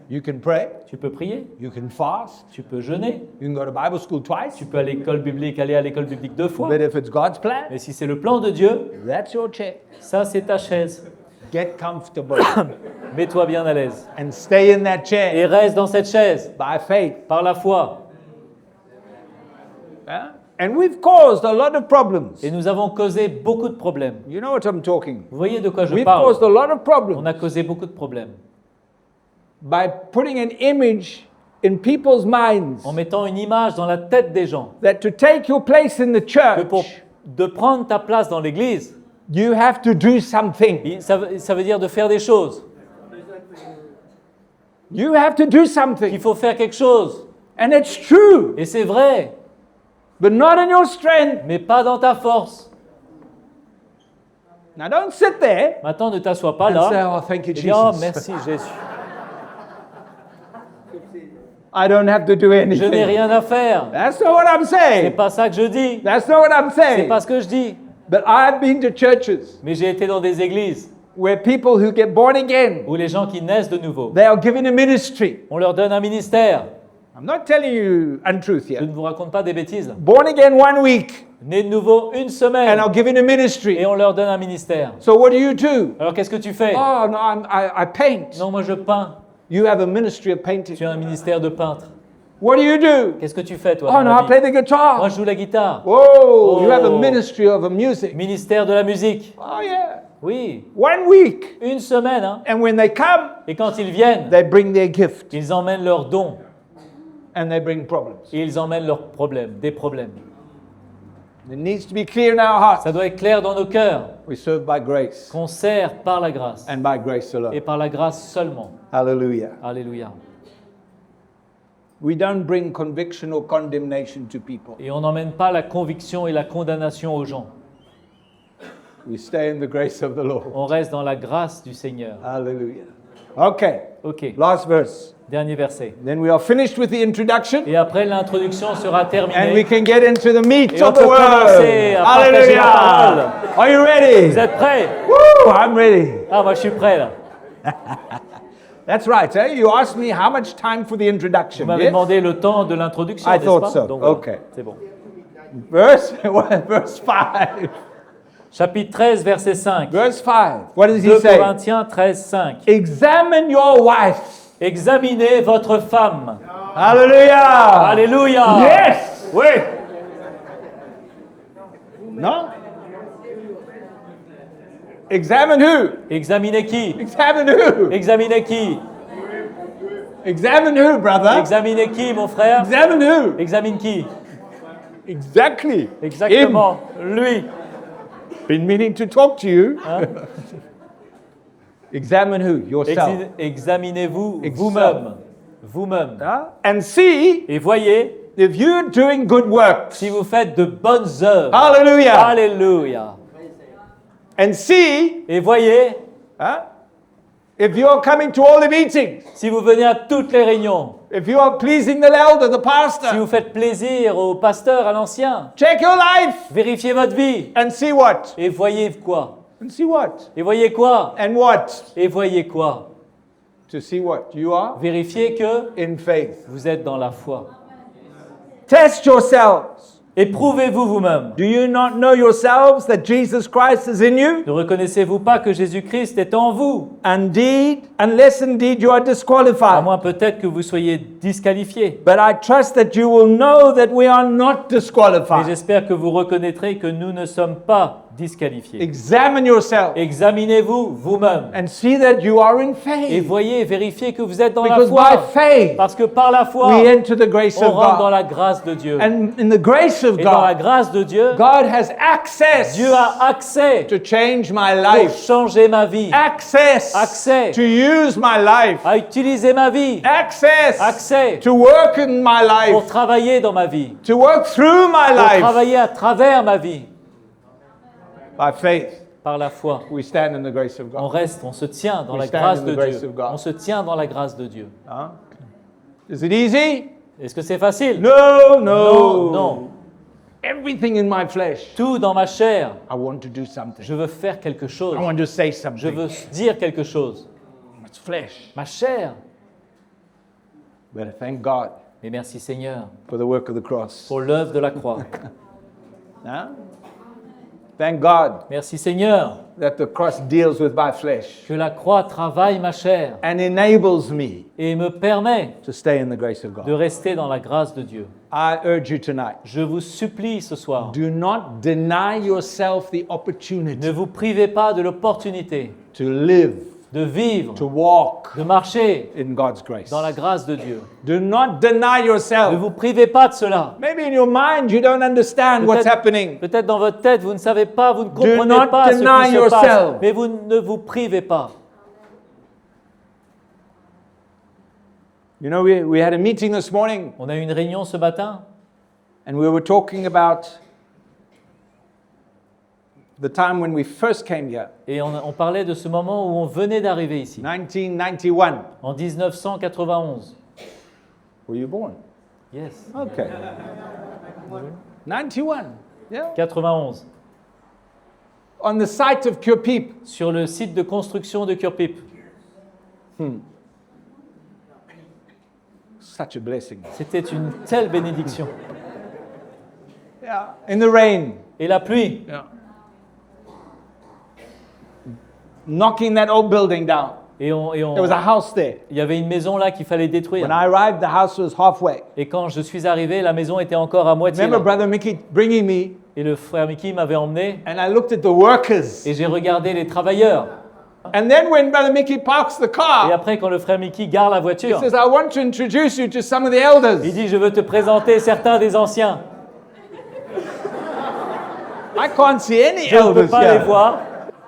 [SPEAKER 1] You can pray,
[SPEAKER 2] Tu peux prier,
[SPEAKER 1] you can fast,
[SPEAKER 2] tu peux jeûner,
[SPEAKER 1] you can go to Bible school twice,
[SPEAKER 2] tu peux aller à l'école biblique 2 fois.
[SPEAKER 1] but if it's God's plan,
[SPEAKER 2] Mais si c'est le plan de Dieu,
[SPEAKER 1] that's your chair.
[SPEAKER 2] ça c'est ta chaise.
[SPEAKER 1] Get comfortable
[SPEAKER 2] Mets-toi bien à l'aise.
[SPEAKER 1] and stay in that
[SPEAKER 2] Et
[SPEAKER 1] chair
[SPEAKER 2] reste dans cette chaise,
[SPEAKER 1] by faith.
[SPEAKER 2] par la foi.
[SPEAKER 1] Huh? And we've caused a lot of problems.
[SPEAKER 2] Et nous avons causé beaucoup de problèmes.
[SPEAKER 1] You know what I'm talking.
[SPEAKER 2] Vous voyez de quoi je
[SPEAKER 1] We've
[SPEAKER 2] parle?
[SPEAKER 1] caused a lot of
[SPEAKER 2] On
[SPEAKER 1] problems
[SPEAKER 2] a causé beaucoup de problèmes.
[SPEAKER 1] by putting an image in people's minds
[SPEAKER 2] En mettant une image dans la tête des gens.
[SPEAKER 1] that to take your place in the
[SPEAKER 2] Que pour
[SPEAKER 1] church,
[SPEAKER 2] de prendre ta place dans l'église,
[SPEAKER 1] you have to do something.
[SPEAKER 2] ça veut dire de faire des choses.
[SPEAKER 1] You have to do
[SPEAKER 2] Il
[SPEAKER 1] something.
[SPEAKER 2] faut faire quelque chose.
[SPEAKER 1] And it's true,
[SPEAKER 2] Et c'est vrai,
[SPEAKER 1] but not in your strength.
[SPEAKER 2] mais pas dans ta force.
[SPEAKER 1] Now don't sit there
[SPEAKER 2] Maintenant, ne t'assois pas
[SPEAKER 1] and say,
[SPEAKER 2] là
[SPEAKER 1] oh, thank you,
[SPEAKER 2] et dis, oh,
[SPEAKER 1] Jesus.
[SPEAKER 2] merci Jésus.
[SPEAKER 1] I don't have to do
[SPEAKER 2] Je n'ai
[SPEAKER 1] anything.
[SPEAKER 2] rien à faire.
[SPEAKER 1] That's not what I'm
[SPEAKER 2] C'est
[SPEAKER 1] saying.
[SPEAKER 2] pas ça que je dis.
[SPEAKER 1] That's not what I'm
[SPEAKER 2] C'est
[SPEAKER 1] saying.
[SPEAKER 2] pas ce que je dis.
[SPEAKER 1] But I've been to churches
[SPEAKER 2] Mais j'ai été dans des églises
[SPEAKER 1] where people who get born again,
[SPEAKER 2] où les gens qui naissent de nouveau,
[SPEAKER 1] they are given a ministry.
[SPEAKER 2] on leur donne un ministère.
[SPEAKER 1] I'm not telling you untruth
[SPEAKER 2] Je
[SPEAKER 1] here.
[SPEAKER 2] ne vous raconte pas des bêtises là.
[SPEAKER 1] Born again 1 week,
[SPEAKER 2] Nés de nouveau une
[SPEAKER 1] and
[SPEAKER 2] semaine
[SPEAKER 1] are given a ministry.
[SPEAKER 2] et on leur donne un ministère.
[SPEAKER 1] So what do?
[SPEAKER 2] Alors qu'est-ce que tu fais?
[SPEAKER 1] Oh, no, I paint.
[SPEAKER 2] Non, moi je peins.
[SPEAKER 1] You have a ministry of painting.
[SPEAKER 2] Tu as un ministère de peintre.
[SPEAKER 1] What do?
[SPEAKER 2] Qu'est-ce que tu fais toi
[SPEAKER 1] Oh,
[SPEAKER 2] dans
[SPEAKER 1] no,
[SPEAKER 2] la
[SPEAKER 1] I
[SPEAKER 2] vie?
[SPEAKER 1] play the
[SPEAKER 2] Moi
[SPEAKER 1] guitar.
[SPEAKER 2] je joue la guitare.
[SPEAKER 1] Whoa, you have a
[SPEAKER 2] Oh.
[SPEAKER 1] ministry of a music.
[SPEAKER 2] Ministère de la musique.
[SPEAKER 1] Oh, yeah.
[SPEAKER 2] Oui,
[SPEAKER 1] 1 week.
[SPEAKER 2] une semaine. Hein.
[SPEAKER 1] And when they come,
[SPEAKER 2] Et quand ils viennent,
[SPEAKER 1] they bring their gift
[SPEAKER 2] ils emmènent leurs dons
[SPEAKER 1] and they bring problems.
[SPEAKER 2] et ils emmènent leurs problèmes, des problèmes.
[SPEAKER 1] It needs to be clear in our hearts.
[SPEAKER 2] Ça doit être clair dans nos cœurs
[SPEAKER 1] We serve by grace
[SPEAKER 2] qu'on sert par la grâce
[SPEAKER 1] and by grace
[SPEAKER 2] et
[SPEAKER 1] alone.
[SPEAKER 2] par la grâce seulement.
[SPEAKER 1] Hallelujah.
[SPEAKER 2] Alléluia.
[SPEAKER 1] We don't bring conviction or condemnation to people.
[SPEAKER 2] Et on n'emmène pas la conviction et la condamnation aux gens.
[SPEAKER 1] We stay in the grace of the Lord.
[SPEAKER 2] On reste dans la grâce du Seigneur.
[SPEAKER 1] Hallelujah. Okay,
[SPEAKER 2] Ok,
[SPEAKER 1] last verse.
[SPEAKER 2] dernier verset.
[SPEAKER 1] Then we are finished with the introduction
[SPEAKER 2] Et après l'introduction sera
[SPEAKER 1] and we
[SPEAKER 2] terminée.
[SPEAKER 1] can get into the meat
[SPEAKER 2] Et on
[SPEAKER 1] of the
[SPEAKER 2] peut
[SPEAKER 1] word.
[SPEAKER 2] commencer à partager la
[SPEAKER 1] Hallelujah. Are you ready?
[SPEAKER 2] Vous êtes prêts?
[SPEAKER 1] Woo, I'm ready.
[SPEAKER 2] Ah, moi je suis prêt là.
[SPEAKER 1] That's right. Eh? You asked me how much time for the
[SPEAKER 2] Vous
[SPEAKER 1] introduction.
[SPEAKER 2] m'avez
[SPEAKER 1] Yes?
[SPEAKER 2] demandé le temps de l'introduction,
[SPEAKER 1] I
[SPEAKER 2] n'est-ce
[SPEAKER 1] thought
[SPEAKER 2] pas?
[SPEAKER 1] so.
[SPEAKER 2] Donc, voilà,
[SPEAKER 1] Ok.
[SPEAKER 2] c'est bon.
[SPEAKER 1] Verse, verse 5.
[SPEAKER 2] Chapitre 13, verset 5.
[SPEAKER 1] Verse 5. What does he
[SPEAKER 2] 2
[SPEAKER 1] say?
[SPEAKER 2] Corinthiens 13, 5.
[SPEAKER 1] Examine your wife.
[SPEAKER 2] Examinez votre femme.
[SPEAKER 1] Hallelujah.
[SPEAKER 2] Alléluia.
[SPEAKER 1] Yes.
[SPEAKER 2] Oui.
[SPEAKER 1] No? Examine who?
[SPEAKER 2] Examinez qui?
[SPEAKER 1] Examine who?
[SPEAKER 2] Examinez qui?
[SPEAKER 1] Examine who, brother?
[SPEAKER 2] Examinez qui, mon frère?
[SPEAKER 1] Examine who?
[SPEAKER 2] Examine qui?
[SPEAKER 1] Exactly.
[SPEAKER 2] Exactement. Lui.
[SPEAKER 1] Him. Been meaning to talk to you.
[SPEAKER 2] Hein?
[SPEAKER 1] Examine who? Yourself.
[SPEAKER 2] Examinez-vous
[SPEAKER 1] Exam-
[SPEAKER 2] vous-même. Vous-même.
[SPEAKER 1] Huh? And see
[SPEAKER 2] Et voyez
[SPEAKER 1] if you're doing good works.
[SPEAKER 2] si vous faites de bonnes œuvres.
[SPEAKER 1] Hallelujah.
[SPEAKER 2] Alléluia.
[SPEAKER 1] And see
[SPEAKER 2] Et voyez
[SPEAKER 1] huh, if you're coming to all the meetings.
[SPEAKER 2] si vous venez à toutes les réunions.
[SPEAKER 1] If you are pleasing the elder, the
[SPEAKER 2] Si
[SPEAKER 1] pastor.
[SPEAKER 2] vous faites plaisir au pasteur, à l'ancien.
[SPEAKER 1] Check your life
[SPEAKER 2] Vérifiez votre vie.
[SPEAKER 1] and see what?
[SPEAKER 2] Et voyez quoi?
[SPEAKER 1] And see what?
[SPEAKER 2] Et voyez quoi?
[SPEAKER 1] And what?
[SPEAKER 2] Et voyez quoi?
[SPEAKER 1] To see what? You are
[SPEAKER 2] Vérifiez que
[SPEAKER 1] in faith.
[SPEAKER 2] vous êtes dans la foi.
[SPEAKER 1] Test yourselves.
[SPEAKER 2] Éprouvez-vous vous-même.
[SPEAKER 1] Do you not know yourselves that Jesus Christ is in you?
[SPEAKER 2] Ne reconnaissez-vous pas que Jésus-Christ est en vous?
[SPEAKER 1] Indeed, unless indeed you are
[SPEAKER 2] À
[SPEAKER 1] disqualified.
[SPEAKER 2] moins peut-être que vous soyez disqualifié.
[SPEAKER 1] But I trust that you will know that we are not
[SPEAKER 2] Mais
[SPEAKER 1] disqualified.
[SPEAKER 2] j'espère que vous reconnaîtrez que nous ne sommes pas disqualifiés.
[SPEAKER 1] Examine yourself
[SPEAKER 2] Examinez-vous vous-même.
[SPEAKER 1] and see that you are in
[SPEAKER 2] Et
[SPEAKER 1] faith.
[SPEAKER 2] voyez, vérifiez que vous êtes dans la
[SPEAKER 1] Because by
[SPEAKER 2] foi.
[SPEAKER 1] faith,
[SPEAKER 2] Parce que par la foi,
[SPEAKER 1] we enter the grace
[SPEAKER 2] on
[SPEAKER 1] of
[SPEAKER 2] rentre dans
[SPEAKER 1] God.
[SPEAKER 2] la grâce de Dieu.
[SPEAKER 1] And in the grace of
[SPEAKER 2] Et dans la
[SPEAKER 1] God,
[SPEAKER 2] grâce de Dieu,
[SPEAKER 1] God has access
[SPEAKER 2] Dieu a accès
[SPEAKER 1] to change my
[SPEAKER 2] pour
[SPEAKER 1] life,
[SPEAKER 2] changer ma vie,
[SPEAKER 1] access
[SPEAKER 2] Accès.
[SPEAKER 1] to use my life,
[SPEAKER 2] à utiliser ma vie,
[SPEAKER 1] access
[SPEAKER 2] accès
[SPEAKER 1] to work in my
[SPEAKER 2] pour
[SPEAKER 1] life,
[SPEAKER 2] travailler dans ma vie,
[SPEAKER 1] to work through my
[SPEAKER 2] pour
[SPEAKER 1] life.
[SPEAKER 2] travailler à travers ma vie.
[SPEAKER 1] By faith,
[SPEAKER 2] Par la foi,
[SPEAKER 1] we stand in the grace of
[SPEAKER 2] on
[SPEAKER 1] God.
[SPEAKER 2] reste, on se tient dans
[SPEAKER 1] We
[SPEAKER 2] la
[SPEAKER 1] stand
[SPEAKER 2] grâce
[SPEAKER 1] in
[SPEAKER 2] de
[SPEAKER 1] the grace
[SPEAKER 2] Dieu.
[SPEAKER 1] of God.
[SPEAKER 2] On se tient dans la grâce de Dieu.
[SPEAKER 1] Huh? Is it easy?
[SPEAKER 2] Est-ce que c'est facile?
[SPEAKER 1] No,
[SPEAKER 2] Non, non.
[SPEAKER 1] Everything in my flesh,
[SPEAKER 2] Tout dans ma chair,
[SPEAKER 1] I want to do something.
[SPEAKER 2] je veux faire quelque chose.
[SPEAKER 1] I want to say
[SPEAKER 2] Je
[SPEAKER 1] something.
[SPEAKER 2] veux dire quelque chose.
[SPEAKER 1] It's flesh.
[SPEAKER 2] Ma chair.
[SPEAKER 1] But I thank God
[SPEAKER 2] Mais merci Seigneur
[SPEAKER 1] for the work of the cross.
[SPEAKER 2] pour l'œuvre de la croix.
[SPEAKER 1] Huh? Thank God
[SPEAKER 2] Merci Seigneur
[SPEAKER 1] that the cross deals with my flesh
[SPEAKER 2] que la croix travaille ma chair
[SPEAKER 1] and enables me
[SPEAKER 2] et me permet
[SPEAKER 1] to stay in the grace of
[SPEAKER 2] de
[SPEAKER 1] God.
[SPEAKER 2] rester dans la grâce de Dieu.
[SPEAKER 1] I urge you tonight,
[SPEAKER 2] Je vous supplie ce soir,
[SPEAKER 1] do not deny yourself the
[SPEAKER 2] ne
[SPEAKER 1] opportunity
[SPEAKER 2] vous privez pas de l'opportunité
[SPEAKER 1] to live,
[SPEAKER 2] de vivre,
[SPEAKER 1] to walk
[SPEAKER 2] de marcher
[SPEAKER 1] in God's grace.
[SPEAKER 2] dans la grâce de Dieu.
[SPEAKER 1] Do not deny
[SPEAKER 2] Ne
[SPEAKER 1] yourself.
[SPEAKER 2] vous privez pas de cela.
[SPEAKER 1] Maybe in your mind you don't understand what's happening.
[SPEAKER 2] Peut-être dans votre tête, vous ne savez pas, vous ne comprenez
[SPEAKER 1] not
[SPEAKER 2] pas ce
[SPEAKER 1] deny
[SPEAKER 2] qui se passe,
[SPEAKER 1] yourself.
[SPEAKER 2] mais vous ne vous privez pas.
[SPEAKER 1] You know, we had a meeting this morning
[SPEAKER 2] On a eu une réunion ce matin
[SPEAKER 1] and we were talking about the time when we first came here,
[SPEAKER 2] et on parlait de ce moment où on venait d'arriver ici,
[SPEAKER 1] 1991.
[SPEAKER 2] en 1991.
[SPEAKER 1] Were you born?
[SPEAKER 2] Yes.
[SPEAKER 1] Okay. 91. Yeah.
[SPEAKER 2] 91.
[SPEAKER 1] On the site of Kurpip.
[SPEAKER 2] Sur le site de construction de Kurpip.
[SPEAKER 1] Such a blessing.
[SPEAKER 2] C'était une telle bénédiction.
[SPEAKER 1] Yeah. In the rain.
[SPEAKER 2] Et la pluie,
[SPEAKER 1] Yeah. Knocking that old building down.
[SPEAKER 2] et
[SPEAKER 1] There was a house there.
[SPEAKER 2] il y avait une maison là qu'il fallait détruire.
[SPEAKER 1] When I arrived, the house was halfway.
[SPEAKER 2] Et quand je suis arrivé, la maison était encore à moitié
[SPEAKER 1] Remember
[SPEAKER 2] là.
[SPEAKER 1] Brother Mickey bringing me,
[SPEAKER 2] Et le frère Mickey m'avait emmené
[SPEAKER 1] and I looked at the workers.
[SPEAKER 2] et j'ai regardé les travailleurs.
[SPEAKER 1] And then when Brother Mickey parks the
[SPEAKER 2] Et
[SPEAKER 1] car,
[SPEAKER 2] après, quand le frère Mickey gare la
[SPEAKER 1] he
[SPEAKER 2] voiture,
[SPEAKER 1] says, I want to introduce you to some of the
[SPEAKER 2] il
[SPEAKER 1] elders.
[SPEAKER 2] dit, je veux te présenter certains des anciens.
[SPEAKER 1] I can't see any
[SPEAKER 2] Je ne peux
[SPEAKER 1] elders
[SPEAKER 2] pas les
[SPEAKER 1] here.
[SPEAKER 2] voir.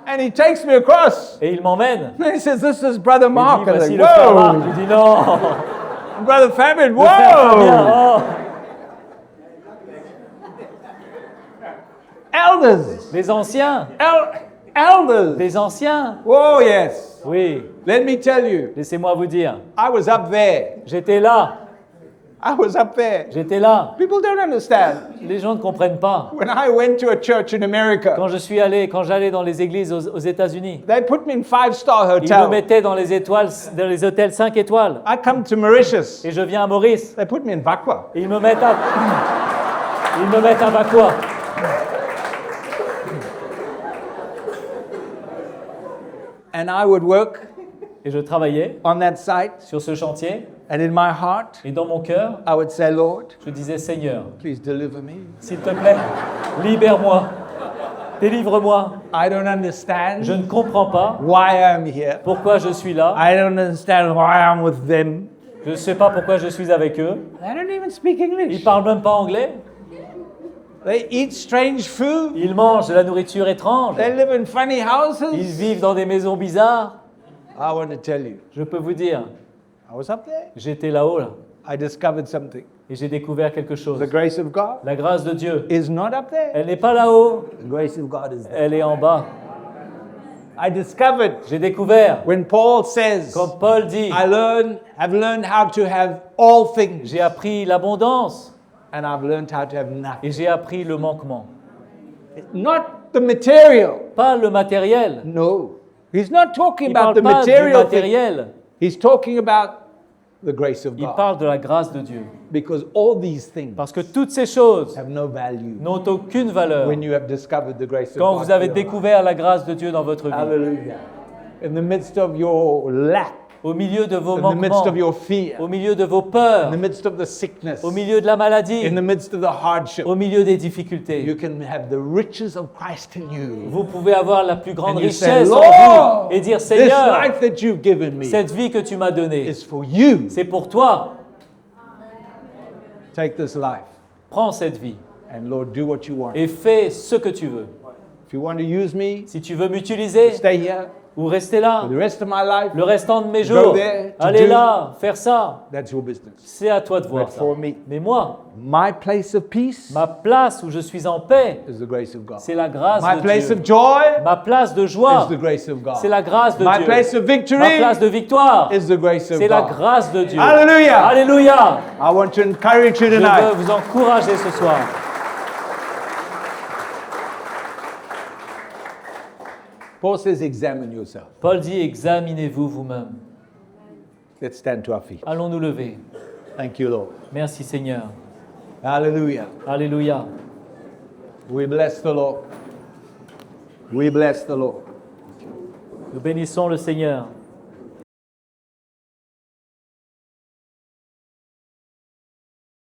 [SPEAKER 1] And he takes me across.
[SPEAKER 2] Et il m'emmène.
[SPEAKER 1] And he says, this is Brother
[SPEAKER 2] Il
[SPEAKER 1] Mark.
[SPEAKER 2] dit,
[SPEAKER 1] I
[SPEAKER 2] voici
[SPEAKER 1] said,
[SPEAKER 2] le frère Marc.
[SPEAKER 1] whoa.
[SPEAKER 2] Je dis, non.
[SPEAKER 1] Brother Fabian,
[SPEAKER 2] Le frère Fabien,
[SPEAKER 1] whoa.
[SPEAKER 2] oh.
[SPEAKER 1] Elders.
[SPEAKER 2] Les anciens.
[SPEAKER 1] Elders.
[SPEAKER 2] Les anciens.
[SPEAKER 1] Oh, yes.
[SPEAKER 2] Oui.
[SPEAKER 1] Let me tell you,
[SPEAKER 2] Laissez-moi vous dire.
[SPEAKER 1] I was up there.
[SPEAKER 2] J'étais là.
[SPEAKER 1] I was up there.
[SPEAKER 2] J'étais là.
[SPEAKER 1] People don't understand.
[SPEAKER 2] Les gens ne comprennent pas.
[SPEAKER 1] When I went to a church in America,
[SPEAKER 2] Quand j'allais dans les églises aux États-Unis,
[SPEAKER 1] they put me in 5-star
[SPEAKER 2] ils me
[SPEAKER 1] hotel.
[SPEAKER 2] mettaient dans les hôtels 5 étoiles.
[SPEAKER 1] I come to Mauritius.
[SPEAKER 2] Et je viens à Maurice.
[SPEAKER 1] They put me in Vakwa.
[SPEAKER 2] Et ils me mettent à Bakwa.
[SPEAKER 1] And I would work
[SPEAKER 2] Et je travaillais
[SPEAKER 1] on that site.
[SPEAKER 2] sur ce chantier.
[SPEAKER 1] And in my heart,
[SPEAKER 2] Et dans mon cœur,
[SPEAKER 1] I would say, Lord,
[SPEAKER 2] je disais, Seigneur,
[SPEAKER 1] please deliver me.
[SPEAKER 2] s'il te plaît, libère-moi. Délivre-moi.
[SPEAKER 1] I don't understand
[SPEAKER 2] Je ne comprends pas
[SPEAKER 1] why I'm here.
[SPEAKER 2] pourquoi je suis là.
[SPEAKER 1] I don't understand why I'm with them.
[SPEAKER 2] Je ne sais pas pourquoi je suis avec eux.
[SPEAKER 1] They don't even speak
[SPEAKER 2] Ils
[SPEAKER 1] English.
[SPEAKER 2] parlent même pas anglais.
[SPEAKER 1] They eat strange food.
[SPEAKER 2] Ils mangent de la nourriture étrange.
[SPEAKER 1] They live in funny
[SPEAKER 2] Ils
[SPEAKER 1] houses.
[SPEAKER 2] vivent dans des maisons bizarres.
[SPEAKER 1] I want to tell you,
[SPEAKER 2] Je peux vous dire,
[SPEAKER 1] I was up there.
[SPEAKER 2] j'étais là-haut là,
[SPEAKER 1] I discovered something.
[SPEAKER 2] et j'ai découvert quelque chose.
[SPEAKER 1] The grace of God
[SPEAKER 2] La grâce de Dieu,
[SPEAKER 1] is not up there.
[SPEAKER 2] elle n'est pas là-haut,
[SPEAKER 1] The grace of God is there.
[SPEAKER 2] elle est en bas.
[SPEAKER 1] I discovered
[SPEAKER 2] J'ai découvert,
[SPEAKER 1] when Paul says,
[SPEAKER 2] comme Paul dit,
[SPEAKER 1] have learned how to have all things,
[SPEAKER 2] j'ai appris l'abondance
[SPEAKER 1] and I've learned how to have nothing.
[SPEAKER 2] et j'ai appris le manquement.
[SPEAKER 1] Not the material.
[SPEAKER 2] Pas le matériel.
[SPEAKER 1] No. He's not talking
[SPEAKER 2] Il
[SPEAKER 1] about
[SPEAKER 2] parle
[SPEAKER 1] the
[SPEAKER 2] pas du
[SPEAKER 1] material thing.
[SPEAKER 2] matériel.
[SPEAKER 1] He's talking about the grace of
[SPEAKER 2] Il
[SPEAKER 1] God.
[SPEAKER 2] parle de la grâce de Dieu.
[SPEAKER 1] Because all these things
[SPEAKER 2] Parce que toutes ces choses
[SPEAKER 1] have no value
[SPEAKER 2] n'ont aucune valeur
[SPEAKER 1] when you have discovered the grace of
[SPEAKER 2] quand
[SPEAKER 1] God.
[SPEAKER 2] vous avez
[SPEAKER 1] in your life.
[SPEAKER 2] découvert la grâce de Dieu dans votre vie.
[SPEAKER 1] Hallelujah. In the midst of your lack,
[SPEAKER 2] Au milieu de vos
[SPEAKER 1] in the midst
[SPEAKER 2] manquements,
[SPEAKER 1] of your fear,
[SPEAKER 2] au milieu de vos
[SPEAKER 1] in
[SPEAKER 2] peurs,
[SPEAKER 1] the midst of the sickness,
[SPEAKER 2] au milieu de la maladie,
[SPEAKER 1] in the midst of the hardship,
[SPEAKER 2] au milieu des difficultés.
[SPEAKER 1] you can have the riches of Christ in you.
[SPEAKER 2] Vous pouvez avoir la plus grande
[SPEAKER 1] And you say,
[SPEAKER 2] richesse en
[SPEAKER 1] Lord,
[SPEAKER 2] vous et dire,
[SPEAKER 1] this
[SPEAKER 2] Seigneur,
[SPEAKER 1] life that you've given me
[SPEAKER 2] cette vie que tu m'as donnée,
[SPEAKER 1] is for you.
[SPEAKER 2] c'est pour toi.
[SPEAKER 1] Take this life
[SPEAKER 2] Prends cette vie
[SPEAKER 1] and Lord, do what you want.
[SPEAKER 2] et fais ce que tu veux.
[SPEAKER 1] If you want to use me,
[SPEAKER 2] Si tu veux m'utiliser
[SPEAKER 1] stay here
[SPEAKER 2] ou rester là
[SPEAKER 1] for the rest of my life.
[SPEAKER 2] le restant de mes
[SPEAKER 1] Go
[SPEAKER 2] jours,
[SPEAKER 1] there to
[SPEAKER 2] aller
[SPEAKER 1] do-
[SPEAKER 2] là, faire ça,
[SPEAKER 1] That's your business.
[SPEAKER 2] c'est à toi de voir
[SPEAKER 1] But
[SPEAKER 2] ça.
[SPEAKER 1] for me,
[SPEAKER 2] Mais moi,
[SPEAKER 1] my place of peace
[SPEAKER 2] ma place où je suis en paix,
[SPEAKER 1] is the grace of God.
[SPEAKER 2] c'est la grâce
[SPEAKER 1] My
[SPEAKER 2] de
[SPEAKER 1] place
[SPEAKER 2] Dieu.
[SPEAKER 1] of joy
[SPEAKER 2] Ma place de joie,
[SPEAKER 1] is the grace of God.
[SPEAKER 2] c'est la grâce de
[SPEAKER 1] My
[SPEAKER 2] Dieu.
[SPEAKER 1] place of
[SPEAKER 2] Ma
[SPEAKER 1] victory
[SPEAKER 2] place de victoire,
[SPEAKER 1] is the grace of
[SPEAKER 2] c'est la
[SPEAKER 1] God.
[SPEAKER 2] grâce de Dieu.
[SPEAKER 1] Hallelujah.
[SPEAKER 2] Alléluia.
[SPEAKER 1] I want to encourage you
[SPEAKER 2] Je veux
[SPEAKER 1] tonight.
[SPEAKER 2] vous encourager ce soir.
[SPEAKER 1] Paul says, examine yourself.
[SPEAKER 2] Paul dit, examinez-vous vous-même.
[SPEAKER 1] Let's stand to our feet.
[SPEAKER 2] Allons nous lever.
[SPEAKER 1] Thank you, Lord.
[SPEAKER 2] Merci Seigneur.
[SPEAKER 1] Hallelujah.
[SPEAKER 2] Alléluia.
[SPEAKER 1] We bless the Lord. We bless the Lord.
[SPEAKER 2] Nous bénissons le Seigneur.